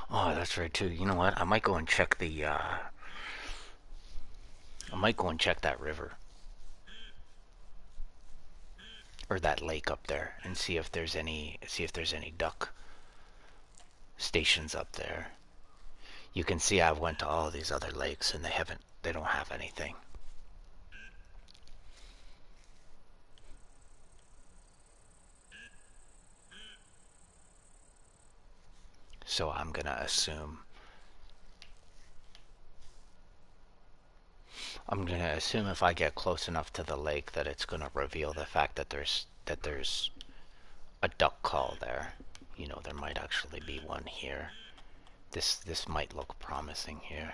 Oh, that's right too. You know what? I might go and check I might go and check that river or that lake up there and see if there's any duck stations up there. You can see I've went to all of these other lakes and they don't have anything. So I'm gonna assume if I get close enough to the lake that it's gonna reveal the fact that there's a duck call there. You know, there might actually be one here. This might look promising here.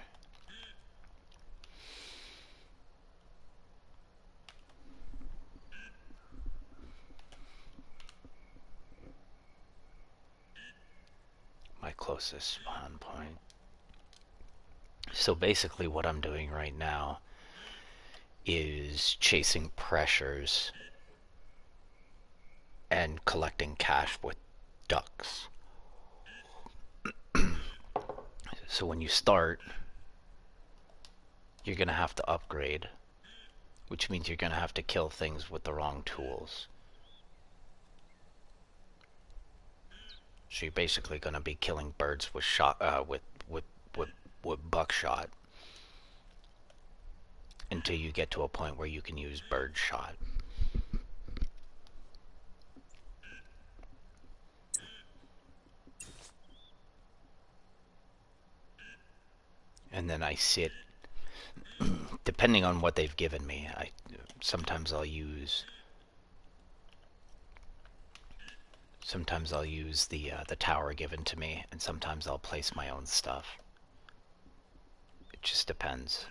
My closest spawn point. So basically what I'm doing right now is chasing pressures and collecting cash with ducks. So when you start, you're gonna have to upgrade, which means you're gonna have to kill things with the wrong tools. So you're basically gonna be killing birds with with buckshot until you get to a point where you can use bird shot. And then I sit, depending on what they've given me, sometimes I'll use sometimes I'll use the tower given to me, and sometimes I'll place my own stuff. It just depends.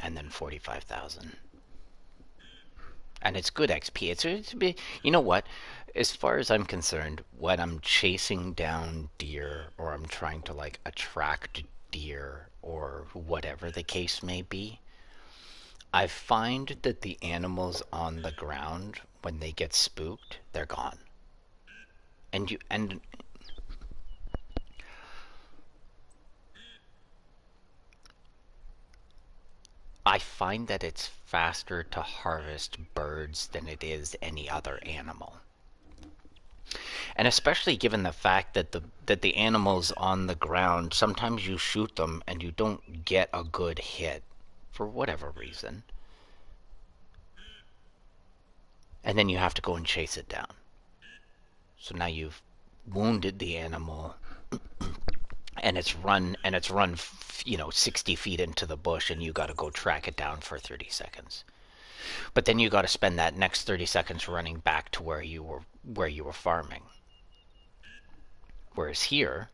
And then 45,000. And it's good XP. You know what? As far as I'm concerned, when I'm chasing down deer or I'm trying to like attract deer or whatever the case may be, I find that the animals on the ground, when they get spooked, they're gone. And I find that it's faster to harvest birds than it is any other animal. And especially given the fact that the animals on the ground, sometimes you shoot them and you don't get a good hit for whatever reason. And then you have to go and chase it down. So now you've wounded the animal and it's run 60 feet into the bush and you got to go track it down for 30 seconds. But then you got to spend that next 30 seconds running back to where you were farming. Whereas here,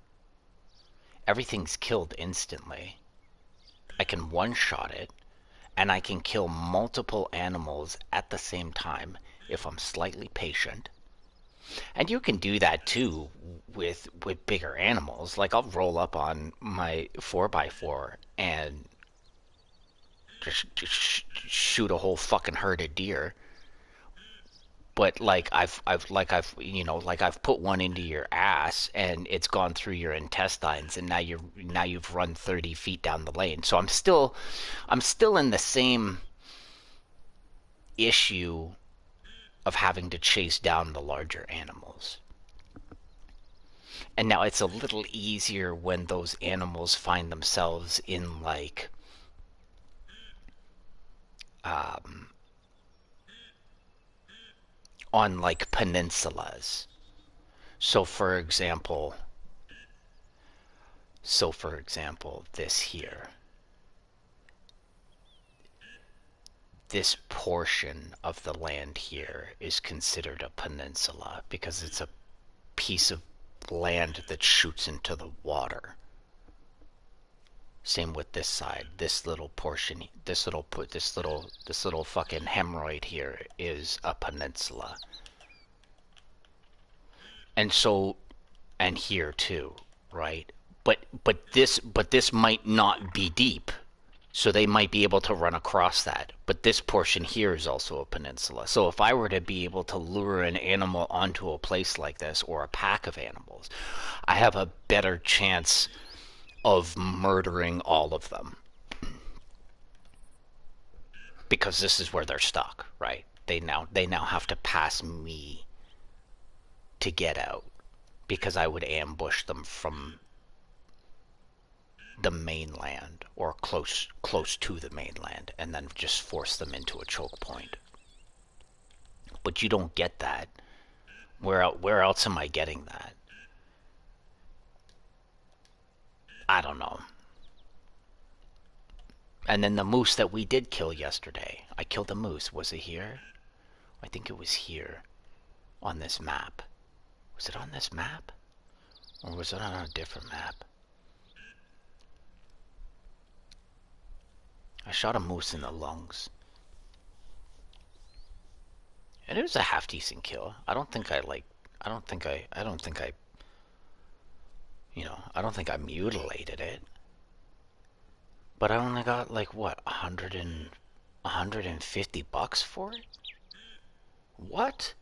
everything's killed instantly. I can one-shot it, and I can kill multiple animals at the same time if I'm slightly patient. And you can do that too with bigger animals. Like I'll roll up on my 4x4 and just shoot a whole fucking herd of deer. But I've put one into your ass and it's gone through your intestines and now you've run 30 feet down the lane. So I'm still in the same issue of having to chase down the larger animals. And now it's a little easier when those animals find themselves in um, on like peninsulas. So for example, this here, this portion of the land here is considered a peninsula because it's a piece of land that shoots into the water. Same with this side. This little portion, this little fucking hemorrhoid here is a peninsula. And so, and here too, right? But this might not be deep. So they might be able to run across that. But this portion here is also a peninsula. So if I were to be able to lure an animal onto a place like this, or a pack of animals, I have a better chance of murdering all of them. Because this is where they're stuck, right? They now have to pass me to get out. Because I would ambush them from the mainland, or close to the mainland, and then just force them into a choke point. But you don't get that. Where else am I getting that? I don't know. And then the moose that we did kill yesterday. I killed a moose. Was it here? I think it was here. On this map. Was it on this map? Or was it on a different map? I shot a moose in the lungs. And it was a half decent kill. I don't think I I don't think I mutilated it. But I only got like what, 150 bucks for it? What?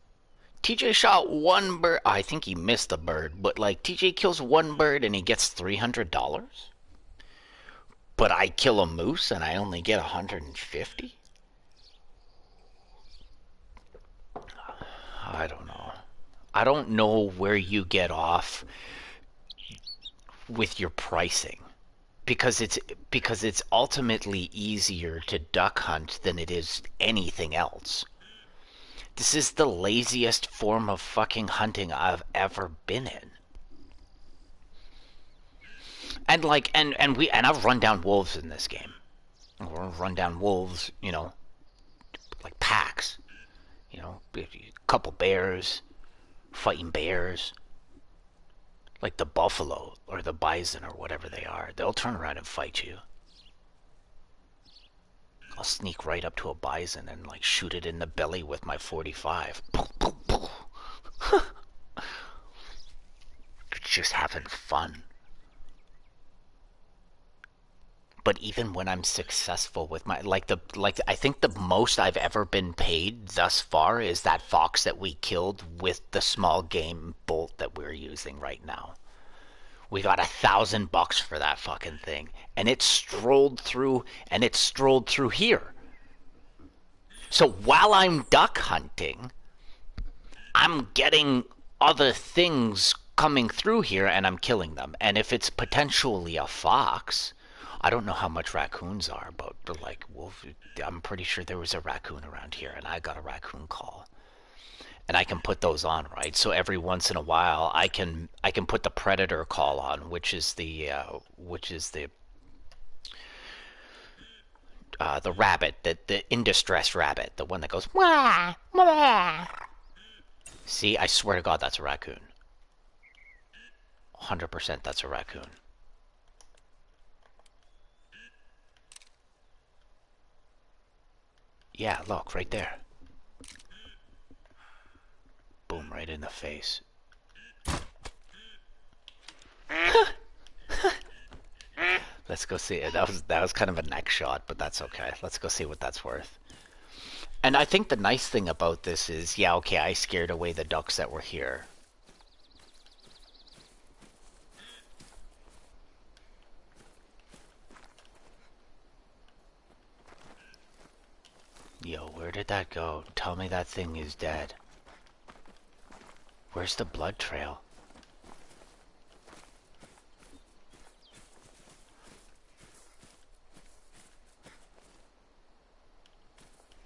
TJ shot one bird. I think he missed a bird, but like TJ kills one bird and he gets $300? But I kill a moose and I only get 150? I don't know. I don't know where you get off with your pricing. Because it's ultimately easier to duck hunt than it is anything else. This is the laziest form of fucking hunting I've ever been in. And like and I've run down wolves in this game. Or run down wolves, like packs. A couple bears, fighting bears. Like the buffalo or the bison or whatever they are. They'll turn around and fight you. I'll sneak right up to a bison and like shoot it in the belly with my 45. It's just having fun. But even when I'm successful with my I think the most I've ever been paid thus far is that fox that we killed with the small game bolt that we're using right now. We got $1,000 for that fucking thing, and it strolled through here. So while I'm duck hunting, I'm getting other things coming through here, and I'm killing them. And if it's potentially a fox, I don't know how much raccoons are, but like wolf, I'm pretty sure there was a raccoon around here, and I got a raccoon call. And I can put those on, right? So every once in a while, I can put the predator call on, which is the rabbit, the in distress rabbit, the one that goes wah wah. See, I swear to God, that's a raccoon. 100%, that's a raccoon. Yeah, look right there. Boom, right in the face. Let's go see it. That was kind of a neck shot, but that's okay. Let's go see what that's worth. And I think the nice thing about this is, yeah, okay, I scared away the ducks that were here. Yo, where did that go? Tell me that thing is dead. Where's the blood trail?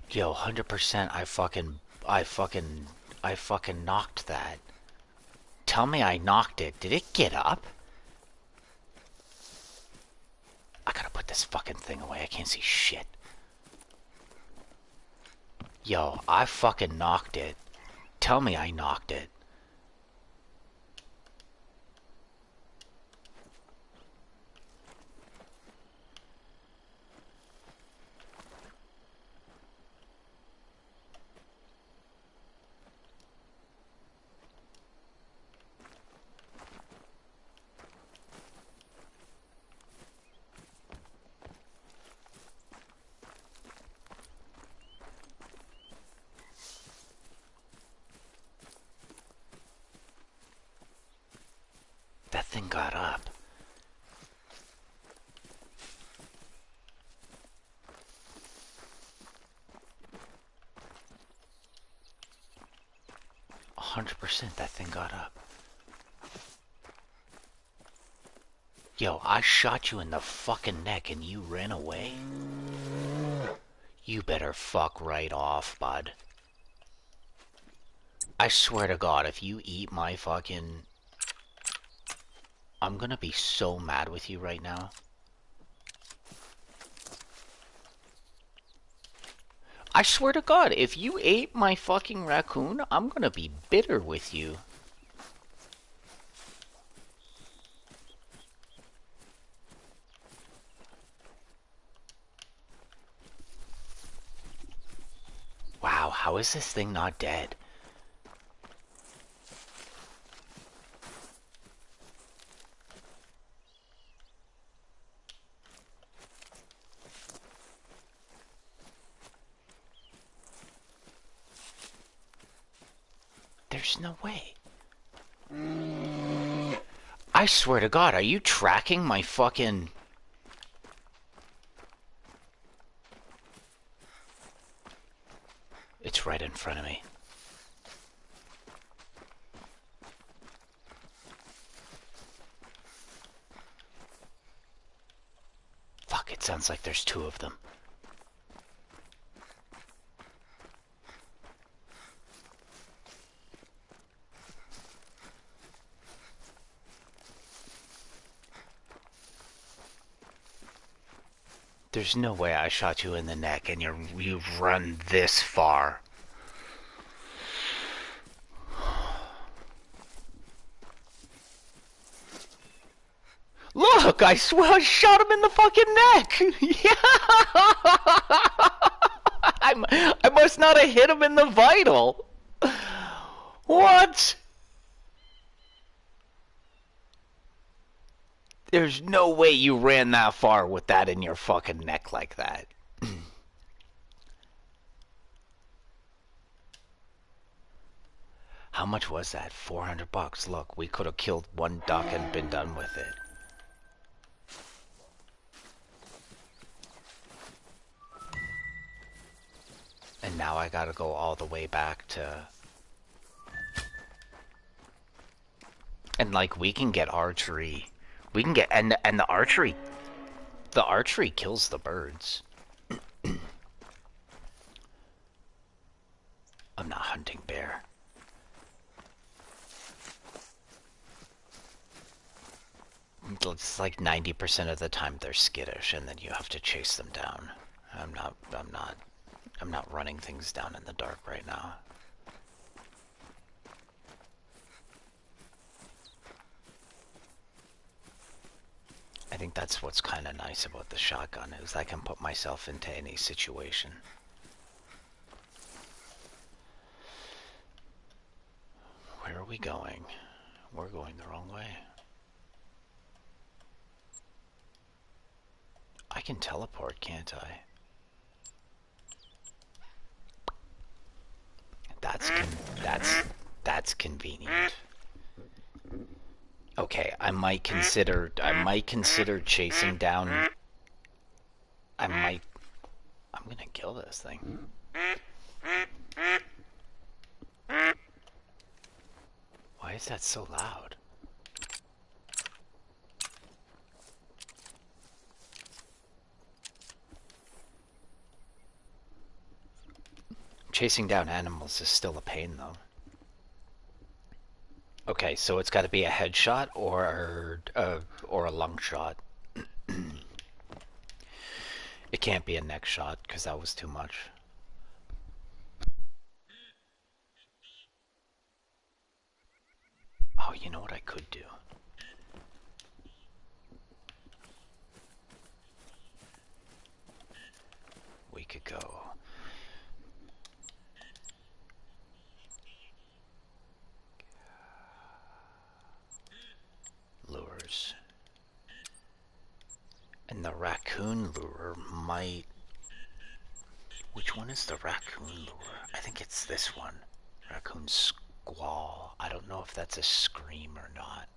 Yo, 100% I fucking knocked that. Tell me I knocked it. Did it get up? I gotta put this fucking thing away. I can't see shit. Yo, I fucking knocked it. Tell me I knocked it. That thing got up. A 100% that thing got up. Yo, I shot you in the fucking neck and you ran away? You better fuck right off, bud. I swear to God, if you eat my fucking... I'm gonna be so mad with you right now. I swear to God, if you ate my fucking raccoon, I'm gonna be bitter with you. Wow, how is this thing not dead? There's no way. I swear to God, are you tracking my fucking... It's right in front of me. Fuck, it sounds like there's two of them. There's no way I shot you in the neck and you've run this far. Look, I swear I shot him in the fucking neck. Yeah. I must not have hit him in the vital. What? There's no way you ran that far with that in your fucking neck like that. How much was that? $400. Look, we could have killed one duck and been done with it. And now I gotta go all the way back to... And like, we can get archery. We can get... And the archery... The archery kills the birds. I'm not hunting bear. It's like 90% of the time they're skittish and then you have to chase them down. I'm not running things down in the dark right now. I think that's what's kind of nice about the shotgun, is I can put myself into any situation. Where are we going? We're going the wrong way. I can teleport, can't I? That's convenient. Okay, I might consider chasing down. I'm gonna kill this thing. Why is that so loud? Chasing down animals is still a pain, though. Okay, so it's got to be a headshot or a lung shot. It can't be a neck shot, because that was too much. Oh, you know what I could do? We could go... lures. And the raccoon lure might... Which one is the raccoon lure? I think it's this one. Raccoon squall. I don't know if that's a scream or not.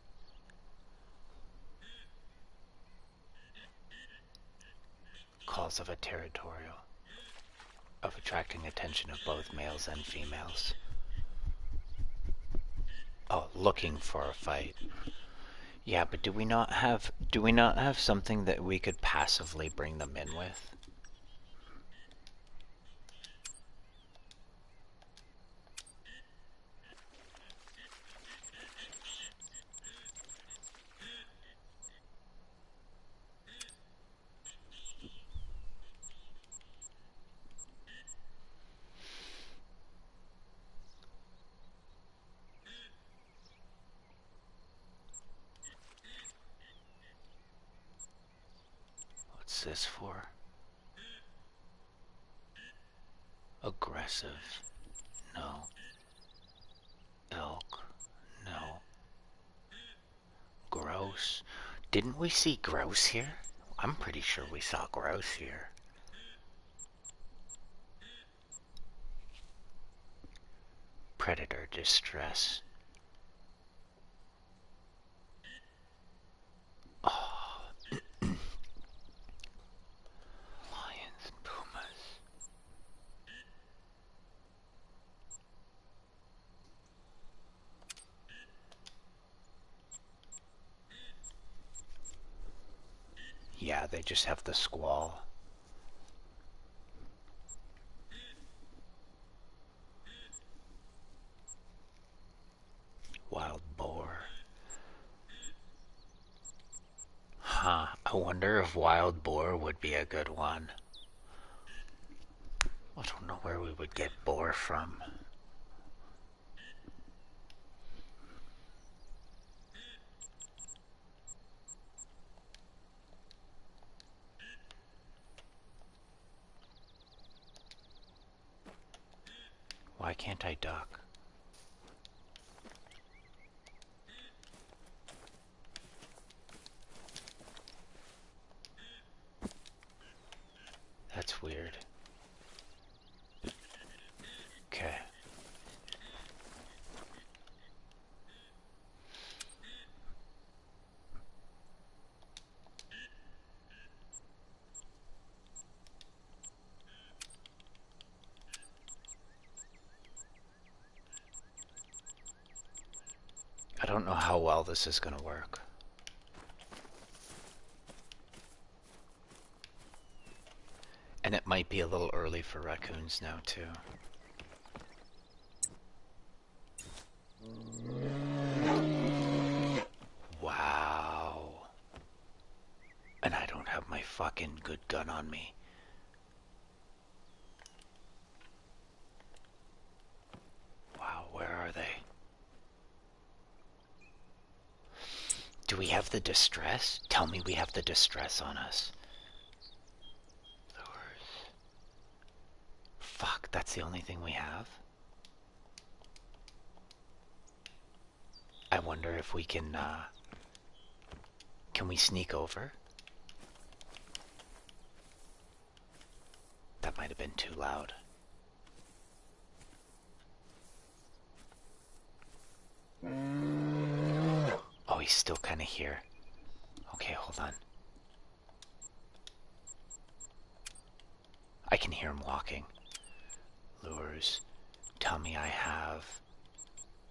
males of a territorial, of attracting attention of both males and females. Oh, looking for a fight. Yeah, but do we not have something that we could passively bring them in with? What's this for? Aggressive. No. Elk. No. Gross. Didn't we see grouse here? I'm pretty sure we saw grouse here. Predator distress. Oh. Lions, pumas. Yeah, they just have the squall. Wild boar. Huh, I wonder if wild boar would be a good one. I don't know where we would get boar from. Why can't I duck? That's weird. Okay. I don't know how well this is gonna work. And it might be a little early for raccoons now, too. Wow. And I don't have my fucking good gun on me. Wow, where are they? Do we have the distress? Tell me we have the distress on us. Lures. Fuck, that's the only thing we have? I wonder if we can we sneak over? That might have been too loud. Oh, he's still kind of here. Okay, hold on. I can hear him walking. Lures. Tell me I have...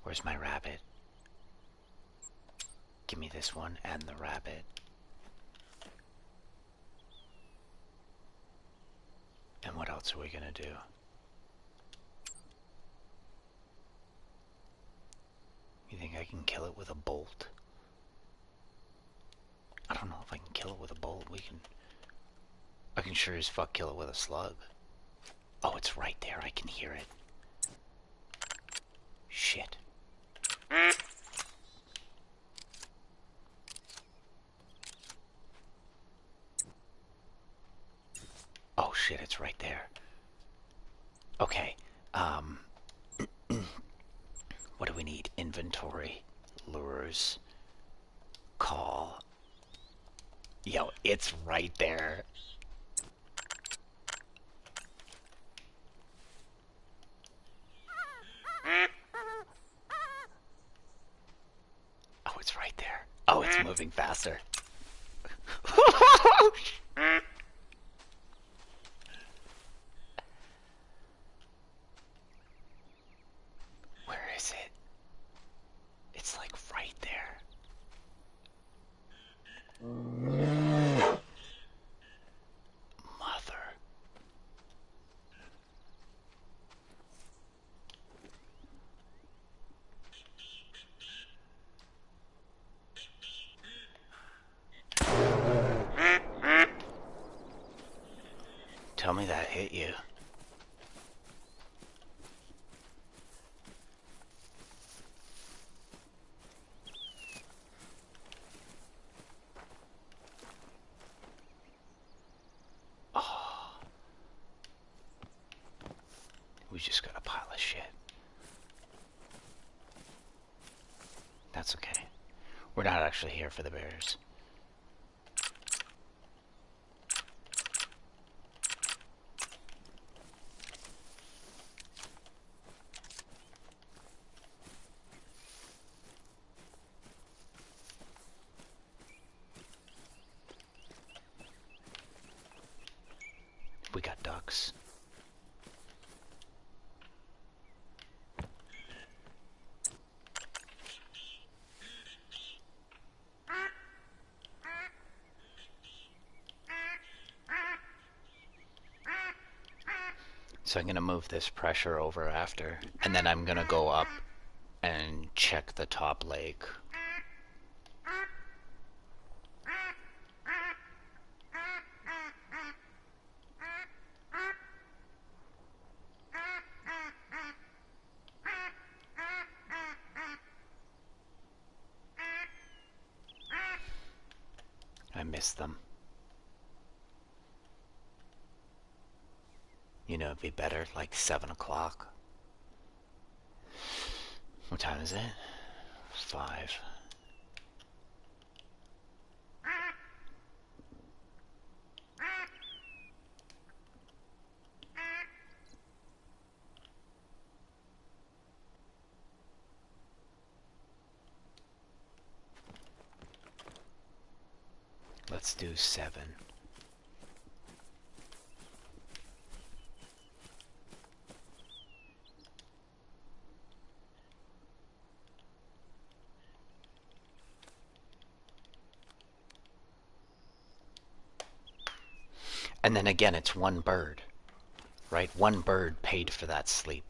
Where's my rabbit? Give me this one and the rabbit. And what else are we gonna do? You think I can kill it with a bolt? I don't know if I can kill it with a bolt. I can sure as fuck kill it with a slug. Oh, it's right there. I can hear it. Shit. Oh shit, it's right there. Okay, what do we need? Inventory, lures, call. Yo, it's right there. Oh, it's right there. Oh, it's moving faster. tell me that hit you. Oh. We just got a pile of shit. That's okay. We're not actually here for the bears. We got ducks. So I'm going to move this pressure over after, and then I'm going to go up and check the top lake. I miss them. You know, it'd be better like 7 o'clock. What time is it? 5. Let's do 7. And then again, it's one bird, right? One bird paid for that sleep.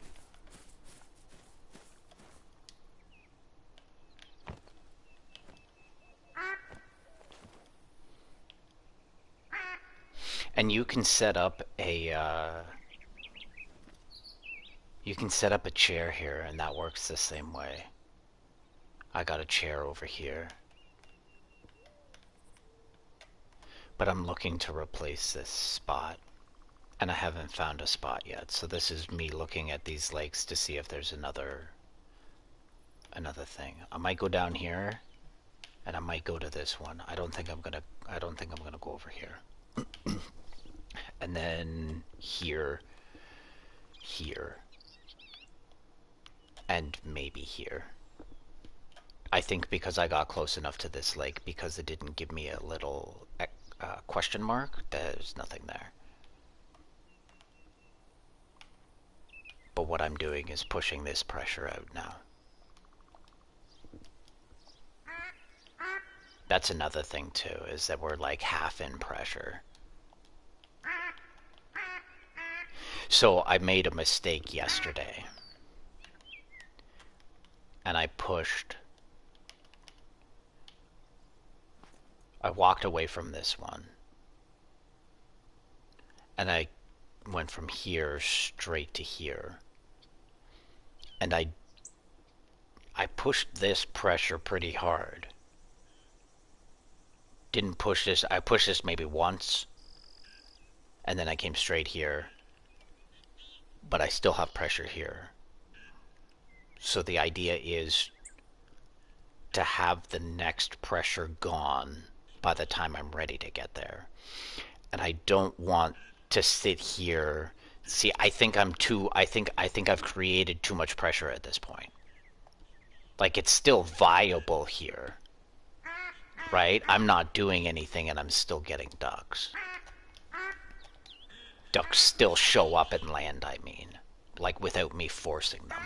And you can set up a chair here, and that works the same way. I got a chair over here. But I'm looking to replace this spot, and I haven't found a spot yet. So this is me looking at these lakes to see if there's another thing. I might go down here, and I might go to this one. I don't think I'm gonna go over here. And then here, and maybe here. I think because I got close enough to this lake, because it didn't give me a little question mark, there's nothing there. But what I'm doing is pushing this pressure out now. That's another thing too, is that we're like half in pressure. So I made a mistake yesterday. And I walked away from this one. And I went from here straight to here. And I pushed this pressure pretty hard. Didn't push this, I pushed this maybe once. And then I came straight here. But I still have pressure here. So the idea is to have the next pressure gone by the time I'm ready to get there. And I don't want to sit here. See, I think I've created too much pressure at this point. Like, it's still viable here. Right? I'm not doing anything and I'm still getting ducks. Ducks still show up and land, I mean. Like, without me forcing them.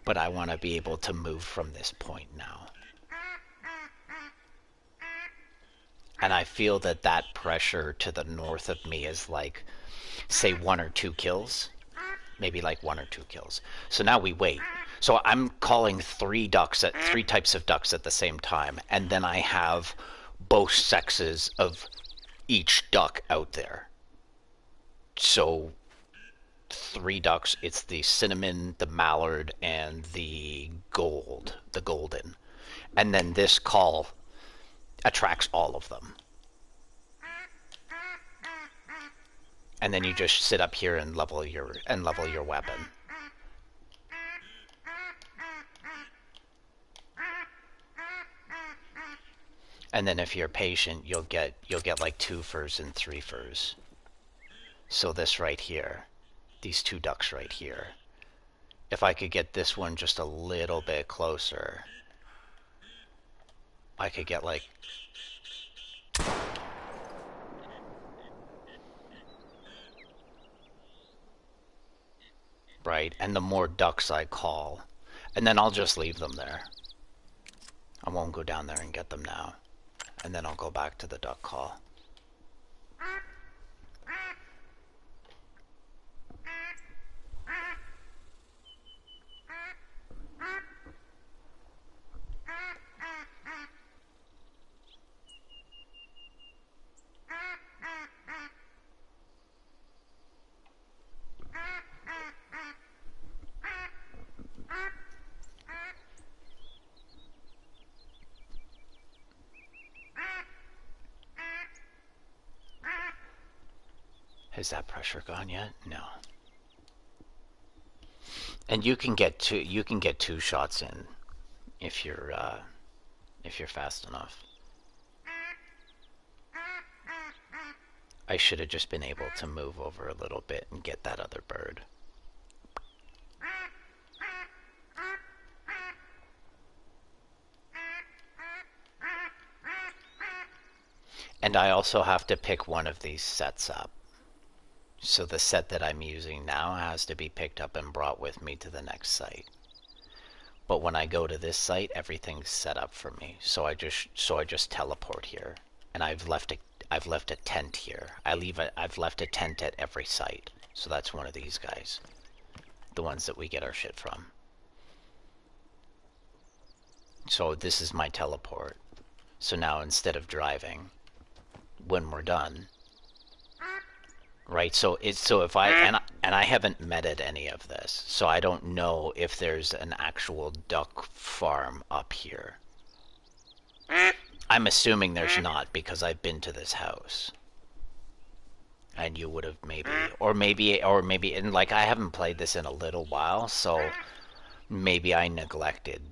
But I want to be able to move from this point now. And I feel that that pressure to the north of me is like, say, 1 or 2 kills. Maybe like 1 or 2 kills. So now we wait. So I'm calling three types of ducks at the same time, and then I have both sexes of each duck out there. So three ducks. It's the cinnamon, the mallard, and the golden. And then this call attracts all of them. And then you just sit up here and level your weapon. And then if you're patient, you'll get like 2 furs and 3 furs. So this right here, these 2 ducks right here. If I could get this one just a little bit closer, I could get like... Right, and the more ducks I call, and then I'll just leave them there. I won't go down there and get them now. And then I'll go back to the duck call. Has that pressure gone yet? No. And you can get two shots in if you're fast enough. I should have just been able to move over a little bit and get that other bird. And I also have to pick one of these sets up. So the set that I'm using now has to be picked up and brought with me to the next site. But when I go to this site, everything's set up for me. So I just teleport here, and I've left a tent here. I've left a tent at every site. So that's one of these guys, the ones that we get our shit from. So this is my teleport. So now instead of driving, when we're done, right? So if I and I haven't meted any of this, so I don't know if there's an actual duck farm up here. I'm assuming there's not because I've been to this house, and you would have maybe, and like I haven't played this in a little while, so maybe I neglected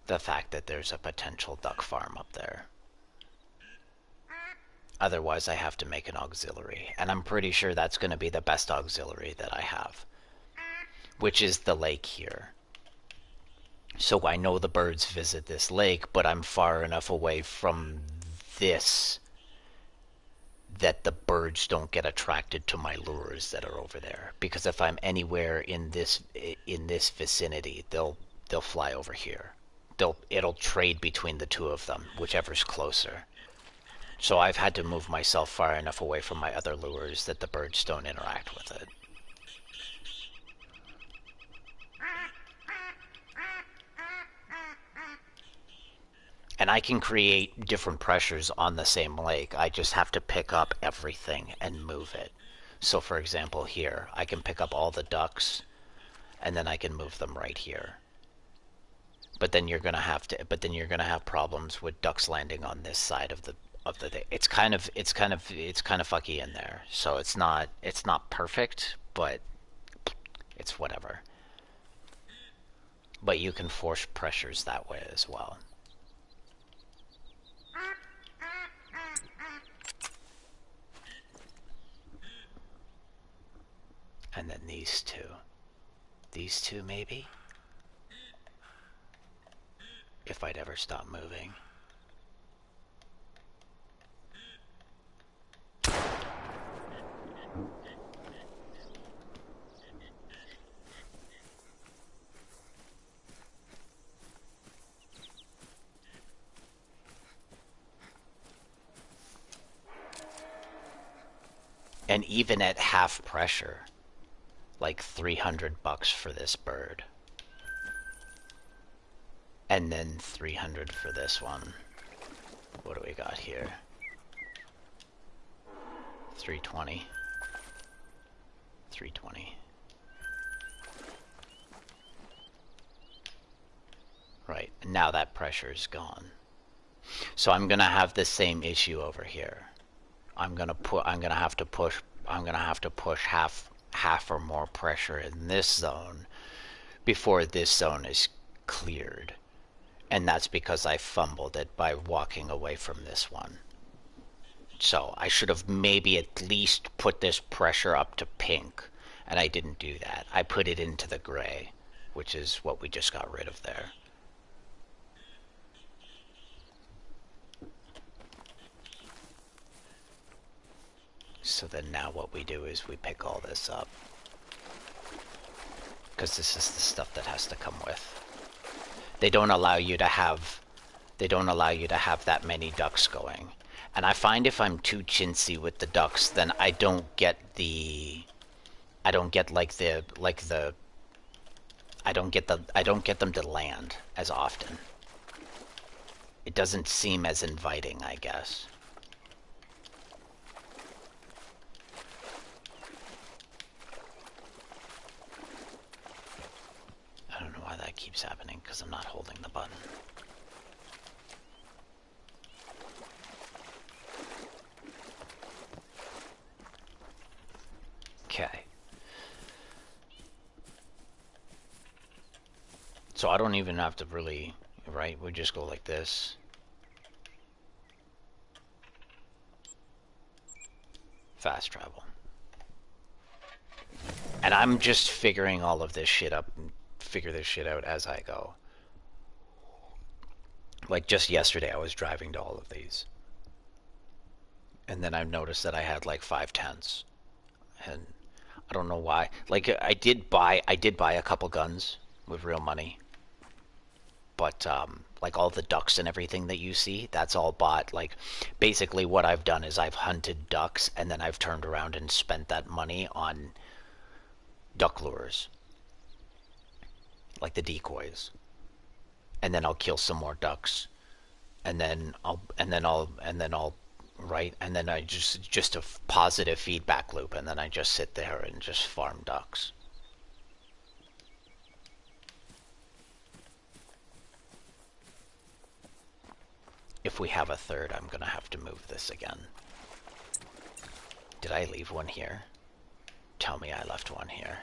the fact that there's a potential duck farm up there. Otherwise, I have to make an auxiliary, and I'm pretty sure that's going to be the best auxiliary that I have, which is the lake here. So I know the birds visit this lake, but I'm far enough away from this that the birds don't get attracted to my lures that are over there. Because if I'm anywhere in this vicinity, they'll fly over here. It'll trade between the two of them, whichever's closer. So I've had to move myself far enough away from my other lures that the birds don't interact with it. And I can create different pressures on the same lake. I just have to pick up everything and move it. So for example here, I can pick up all the ducks and then I can move them right here. But then you're gonna have problems with ducks landing on this side of the it's kind of fucky in there. So it's not perfect, but it's whatever. But you can force pressures that way as well. And then these two maybe, if I'd ever stop moving. And even at half pressure, like $300 for this bird. And then 300 for this one. What do we got here? 320. 320. Right, now that pressure is gone. So I'm gonna have the same issue over here. I'm gonna have to push half or more pressure in this zone before this zone is cleared. And that's because I fumbled it by walking away from this one. So I should have maybe at least put this pressure up to pink, and I didn't do that. I put it into the gray, which is what we just got rid of there. So then now what we do is we pick all this up, because this is the stuff that has to come with. They don't allow you to have that many ducks going. And I find if I'm too chintzy with the ducks, then I don't get them to land as often. It doesn't seem as inviting, I guess. I don't know why that keeps happening, because I'm not holding the button. Okay. So I don't even have to really, right? We just go like this. Fast travel. And I'm just figuring all of this shit up, figure this shit out as I go. Like just yesterday I was driving to all of these. And then I noticed that I had like 5 tents. And I don't know why. Like I did buy a couple guns with real money. But like all the ducks and everything that you see, that's all bought. Like basically what I've done is I've hunted ducks and then I've turned around and spent that money on duck lures. Like the decoys. And then I'll kill some more ducks. And then I'll right, and then I just a positive feedback loop, and then I just sit there and just farm ducks. If we have a third, I'm gonna have to move this again. Did I leave one here? Tell me I left one here.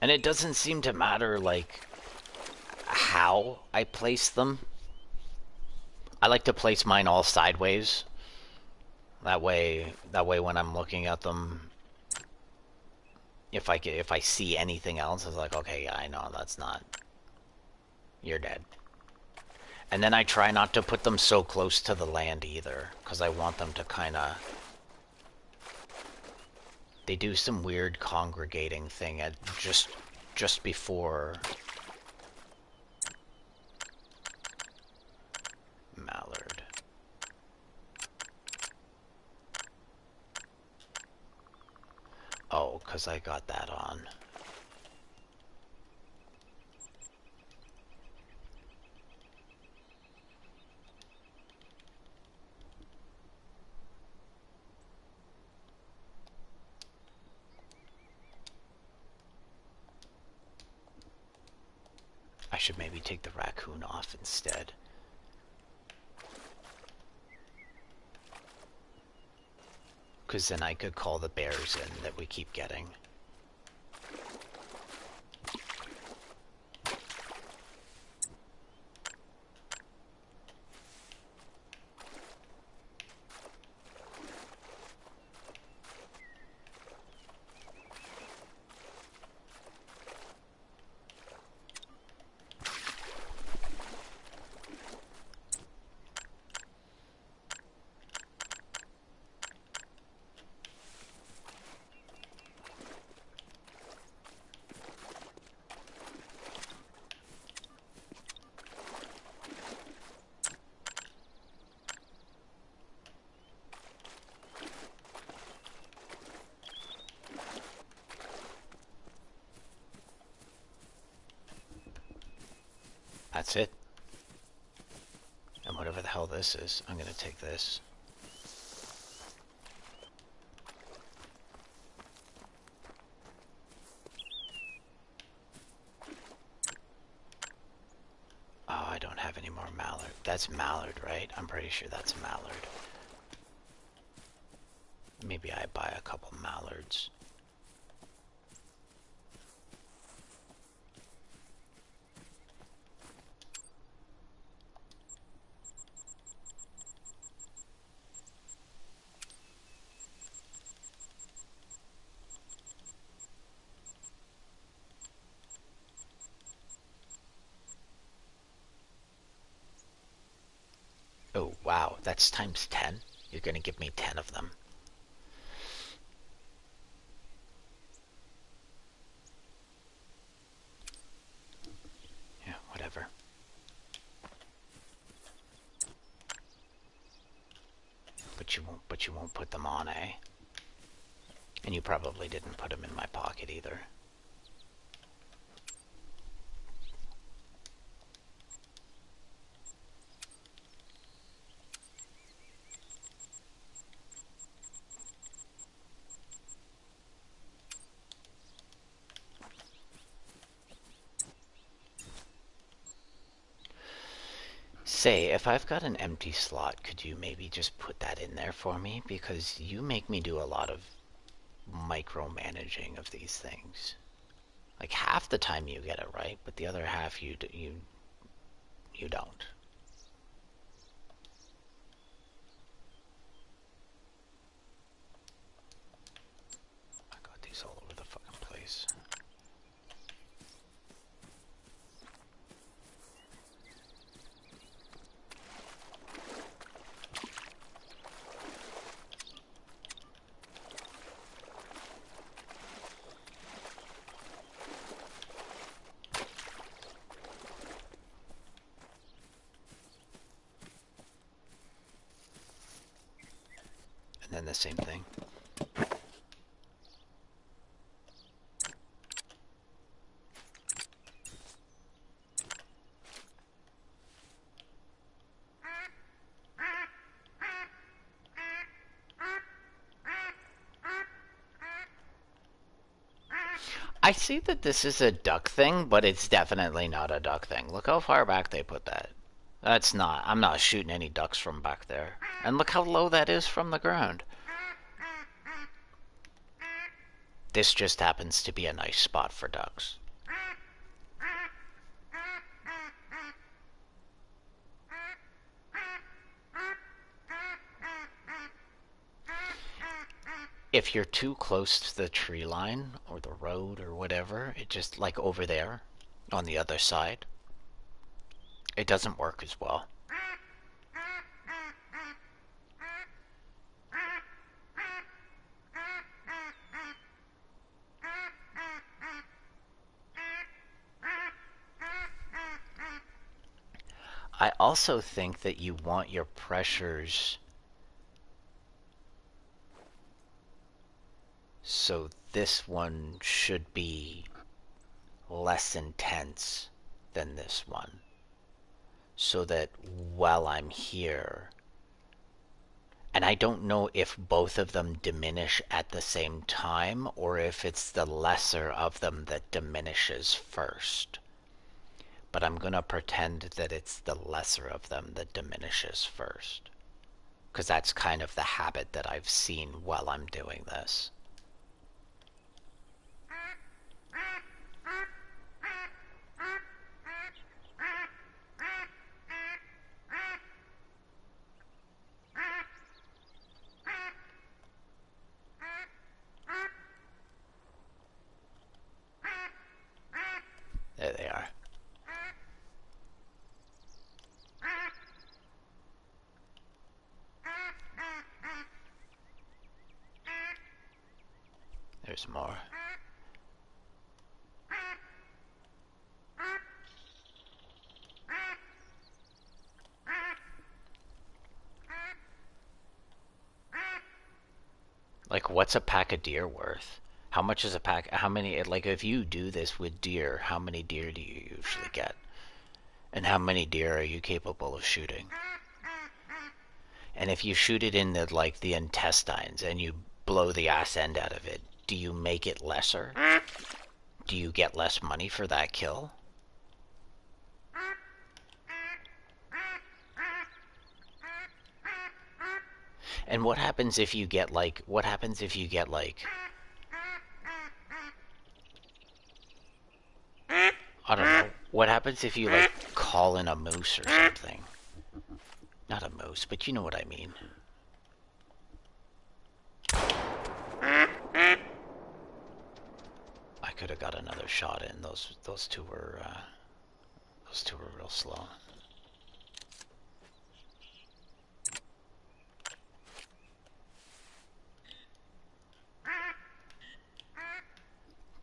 And it doesn't seem to matter, like, how I place them. I like to place mine all sideways. That way when I'm looking at them, if I see anything else, it's like, okay, yeah, I know, that's not... You're dead. And then I try not to put them so close to the land either, because I want them to kind of... They do some weird congregating thing at just before mallard. Oh, because I got that on. I should maybe take the raccoon off instead. Because then I could call the bears in that we keep getting. that's it. And whatever the hell this is, I'm gonna take this. Oh, I don't have any more mallard. That's mallard, right? I'm pretty sure that's mallard. Maybe I buy a couple mallards. Oh, wow, that's times 10? You're gonna give me 10 of them. Yeah, whatever. But you won't put them on, eh? And you probably didn't put them in my pocket either. Say, if I've got an empty slot, could you maybe just put that in there for me? Because you make me do a lot of micromanaging of these things. Like half the time you get it right, but the other half you don't. I got these all over the fucking place. And then the same thing. I see that this is a duck thing, but it's definitely not a duck thing. Look how far back they put that. That's not, I'm not shooting any ducks from back there. And look how low that is from the ground. This just happens to be a nice spot for ducks. If you're too close to the tree line or the road or whatever, it just, like over there on the other side, it doesn't work as well. I also think that you want your pressures so this one should be less intense than this one, so that while I'm here, and I don't know if both of them diminish at the same time or if it's the lesser of them that diminishes first. But I'm gonna pretend that it's the lesser of them that diminishes first, because that's kind of the habit that I've seen while I'm doing this. There they are. There's more. Like, what's a pack of deer worth? How much is a pack? How many, like, if you do this with deer, how many deer do you usually get? And how many deer are you capable of shooting? And if you shoot it in the, like, the intestines and you blow the ass end out of it, do you make it lesser? Do you get less money for that kill? And what happens if you get like, I don't know, what happens if you like call in a moose or something? Not a moose, but you know what I mean. I could have got another shot in. Those two were real slow.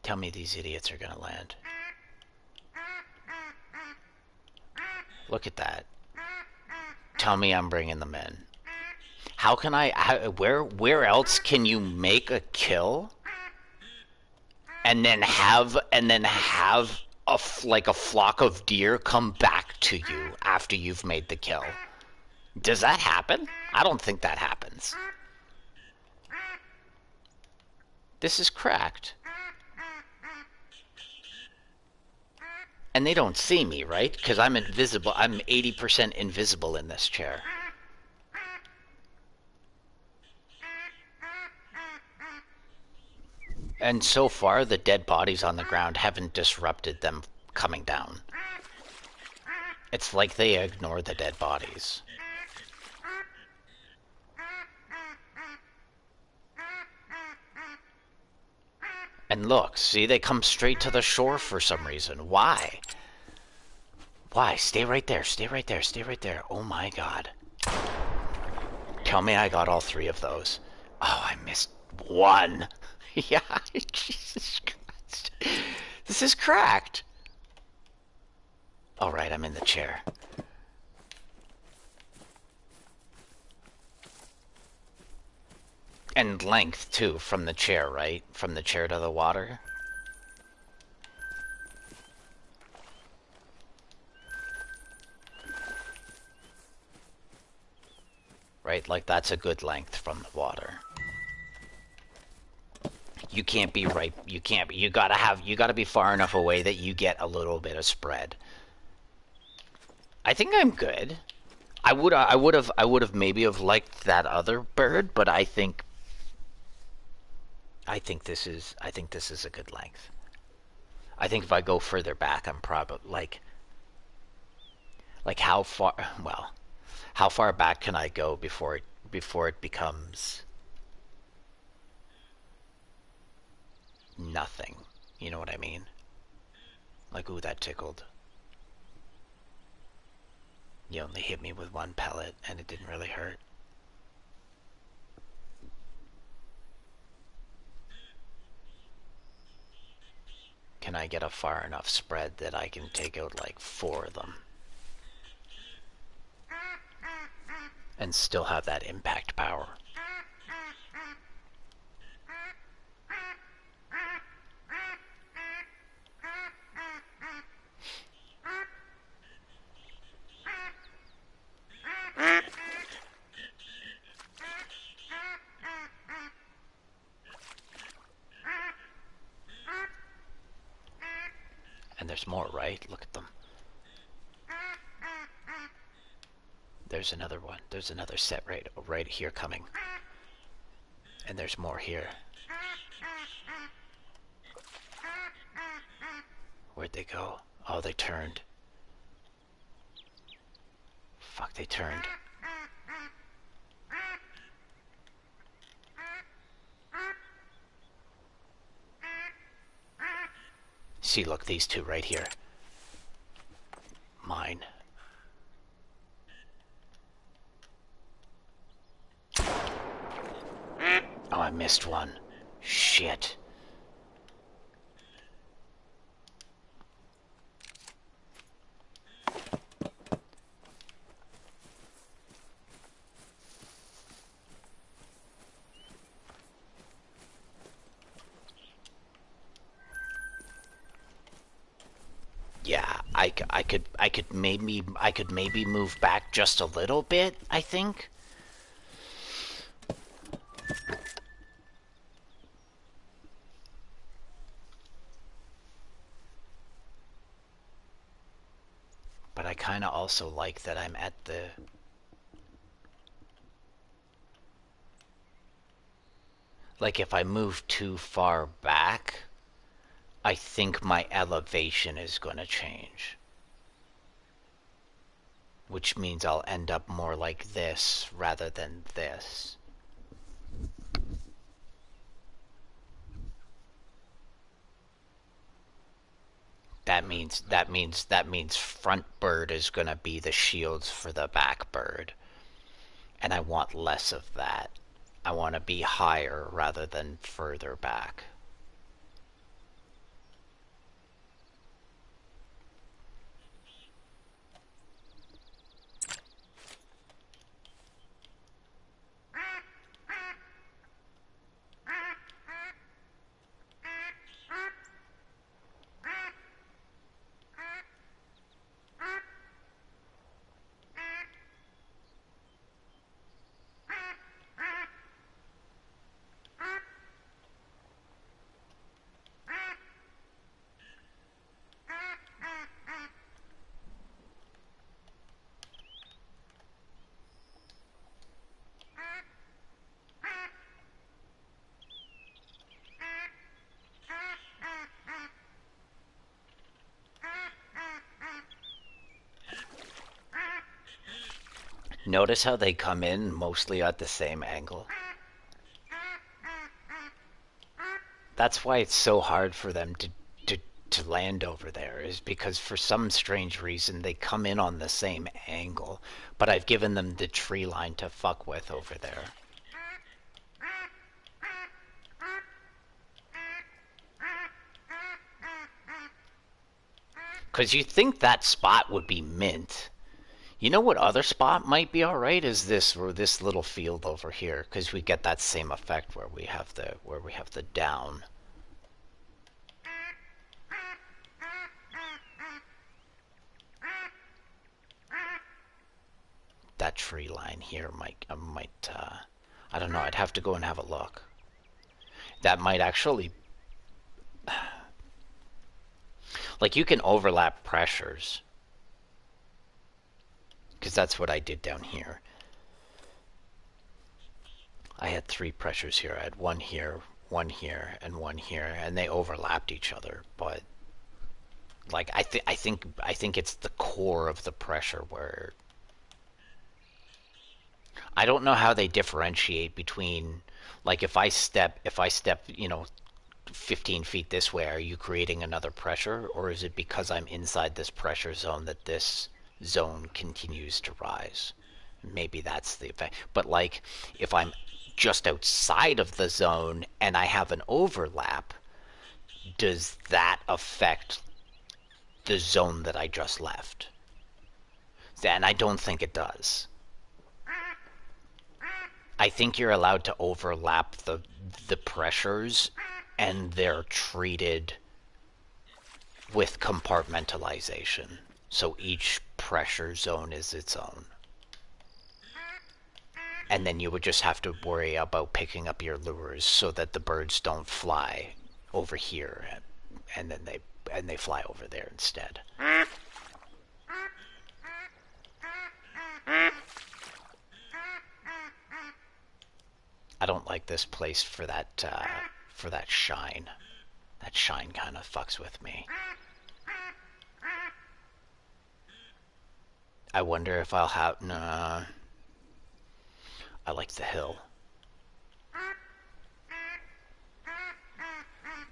Tell me these idiots are gonna land. Look at that. Tell me I'm bringing them in. How can where else can you make a kill and then have like a flock of deer come back to you after you've made the kill? Does that happen? I don't think that happens. This is cracked. And they don't see me, right? Because I'm invisible. I'm 80% invisible in this chair. And so far, the dead bodies on the ground haven't disrupted them coming down. It's like they ignore the dead bodies. And look, see, they come straight to the shore for some reason. Why? Why? Stay right there, stay right there, stay right there. Oh my god. Tell me I got all three of those. Oh, I missed one. Yeah, Jesus Christ. This is cracked. Alright, I'm in the chair. And length, too, from the chair, right? From the chair to the water. Right? Like, that's a good length from the water. You can't be right, you gotta be far enough away that you get a little bit of spread. I think I'm good. I would have maybe have liked that other bird, but I think this is a good length. I think if I go further back, I'm probably like how far back can I go before it becomes nothing? You know what I mean? Like, ooh, that tickled. You only hit me with one pellet, and it didn't really hurt. Can I get a far enough spread that I can take out like 4 of them? And still have that impact power. And there's more, right? Look at them. There's another one. There's another set right here coming. And there's more here. Where'd they go? Oh, they turned. Fuck, they turned. See, look, these two right here. Mine. Oh, I missed one. Shit. Yeah, I could maybe move back just a little bit, I think. But I kind of also like that I'm at the... Like, if I move too far back, I think my elevation is going to change. Which means I'll end up more like this rather than this. That means front bird is going to be the shields for the back bird. And I want less of that. I want to be higher rather than further back. Notice how they come in mostly at the same angle. That's why it's so hard for them to land over there, is because for some strange reason they come in on the same angle, but I've given them the tree line to fuck with over there. Because you think that spot would be mint. You know what other spot might be alright is this, or this little field over here, because we get that same effect where we have the down. That tree line here might I don't know, I'd have to go and have a look. That might actually, like, you can overlap pressures, because that's what I did down here. I had 3 pressures here. I had one here, and one here, and they overlapped each other. But like, I think it's the core of the pressure where I don't know how they differentiate between, like, if I step, you know, 15 feet this way, are you creating another pressure, or is it because I'm inside this pressure zone that this zone continues to rise? Maybe that's the effect. But like, if I'm just outside of the zone and I have an overlap, does that affect the zone that I just left? And I don't think it does. I think you're allowed to overlap the pressures, and they're treated with compartmentalization. So each pressure zone is its own. And then you would just have to worry about picking up your lures so that the birds don't fly over here, and then they fly over there instead. I don't like this place for that shine. That shine kind of fucks with me. I wonder if I'll have... Nah. I like the hill.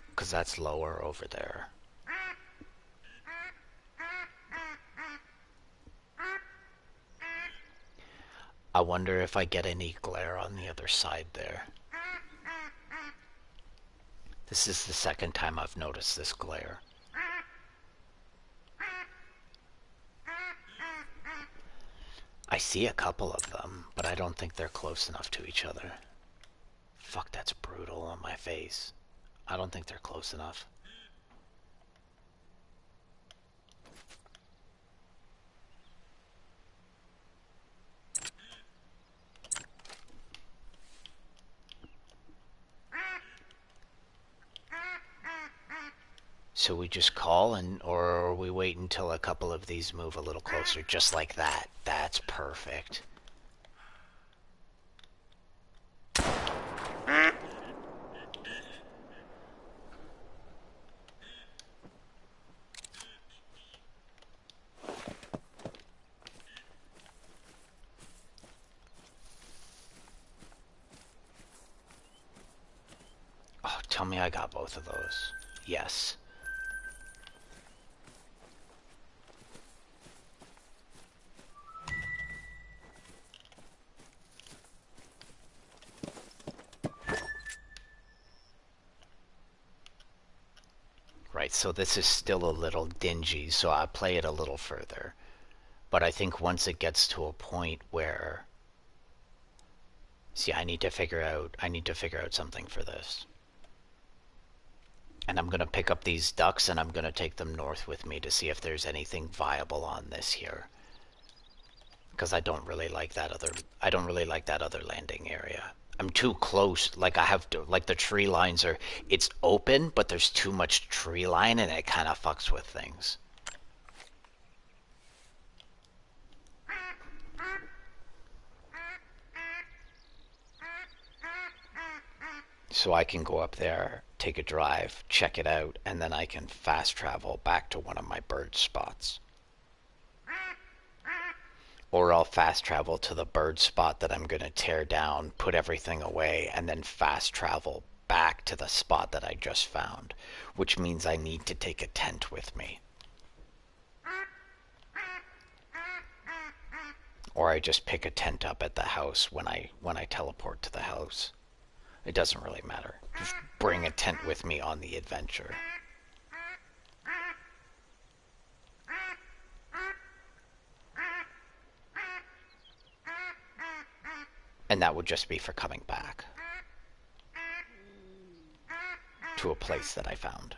Because that's lower over there. I wonder if I get any glare on the other side there. This is the second time I've noticed this glare. I see a couple of them, but I don't think they're close enough to each other. Fuck, that's brutal on my face. I don't think they're close enough. So we just call or we wait until a couple of these move a little closer, just like that. That's perfect. Oh, tell me I got both of those. Yes. Right, so this is still a little dingy, so I'll play it a little further. But I think once it gets to a point where... See, I need to figure out something for this. And I'm going to pick up these ducks and I'm going to take them north with me to see if there's anything viable on this here. Because I don't really like that other landing area. I'm too close. Like I have to, like the tree lines are, it's open, but there's too much tree line and it kind of fucks with things. So I can go up there, take a drive, check it out, and then I can fast travel back to one of my bird spots. Or I'll fast travel to the bird spot that I'm going to tear down, put everything away, and then fast travel back to the spot that I just found, which means I need to take a tent with me. Or I just pick a tent up at the house when I teleport to the house. It doesn't really matter. Just bring a tent with me on the adventure. And that would just be for coming back to a place that I found.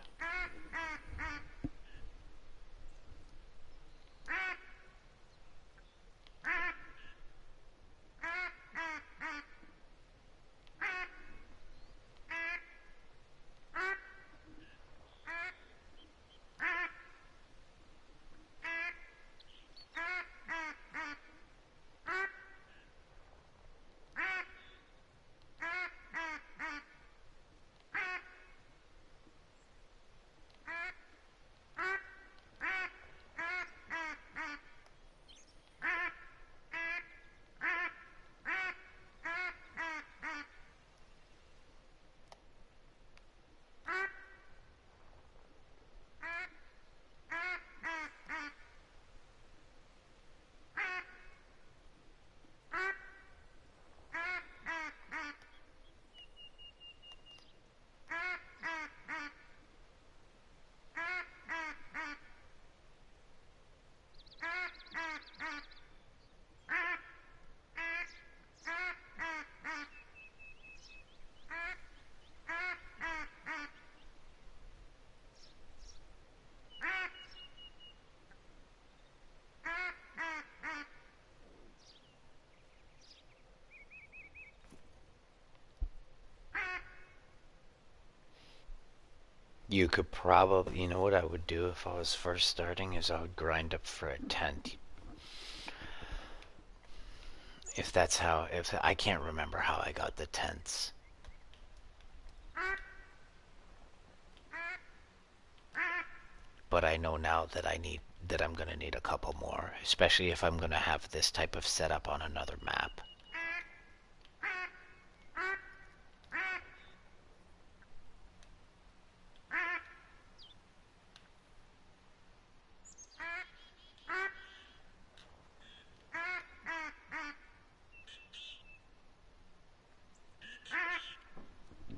You could probably, you know what I would do if I was first starting is I would grind up for a tent. If that's how, if I can't remember how I got the tents. But I know now that I'm gonna need a couple more, especially if I'm gonna have this type of setup on another map.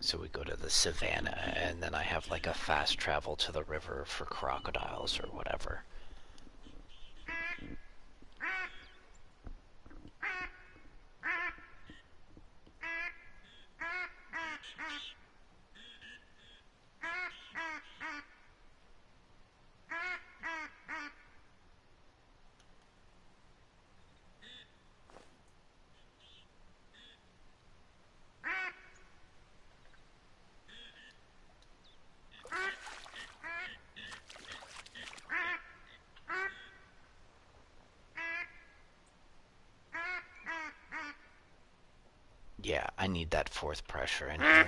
So we go to the savannah, and then I have like a fast travel to the river for crocodiles or whatever. Yeah, I need that fourth pressure in here.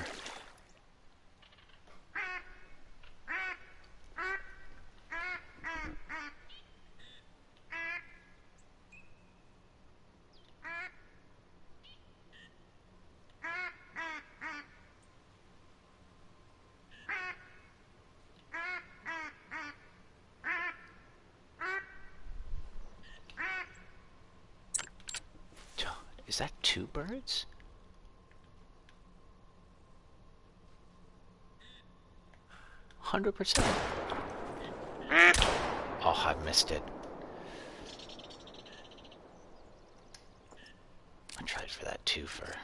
Is that two birds? %. Oh, I missed it. I tried for that twofer.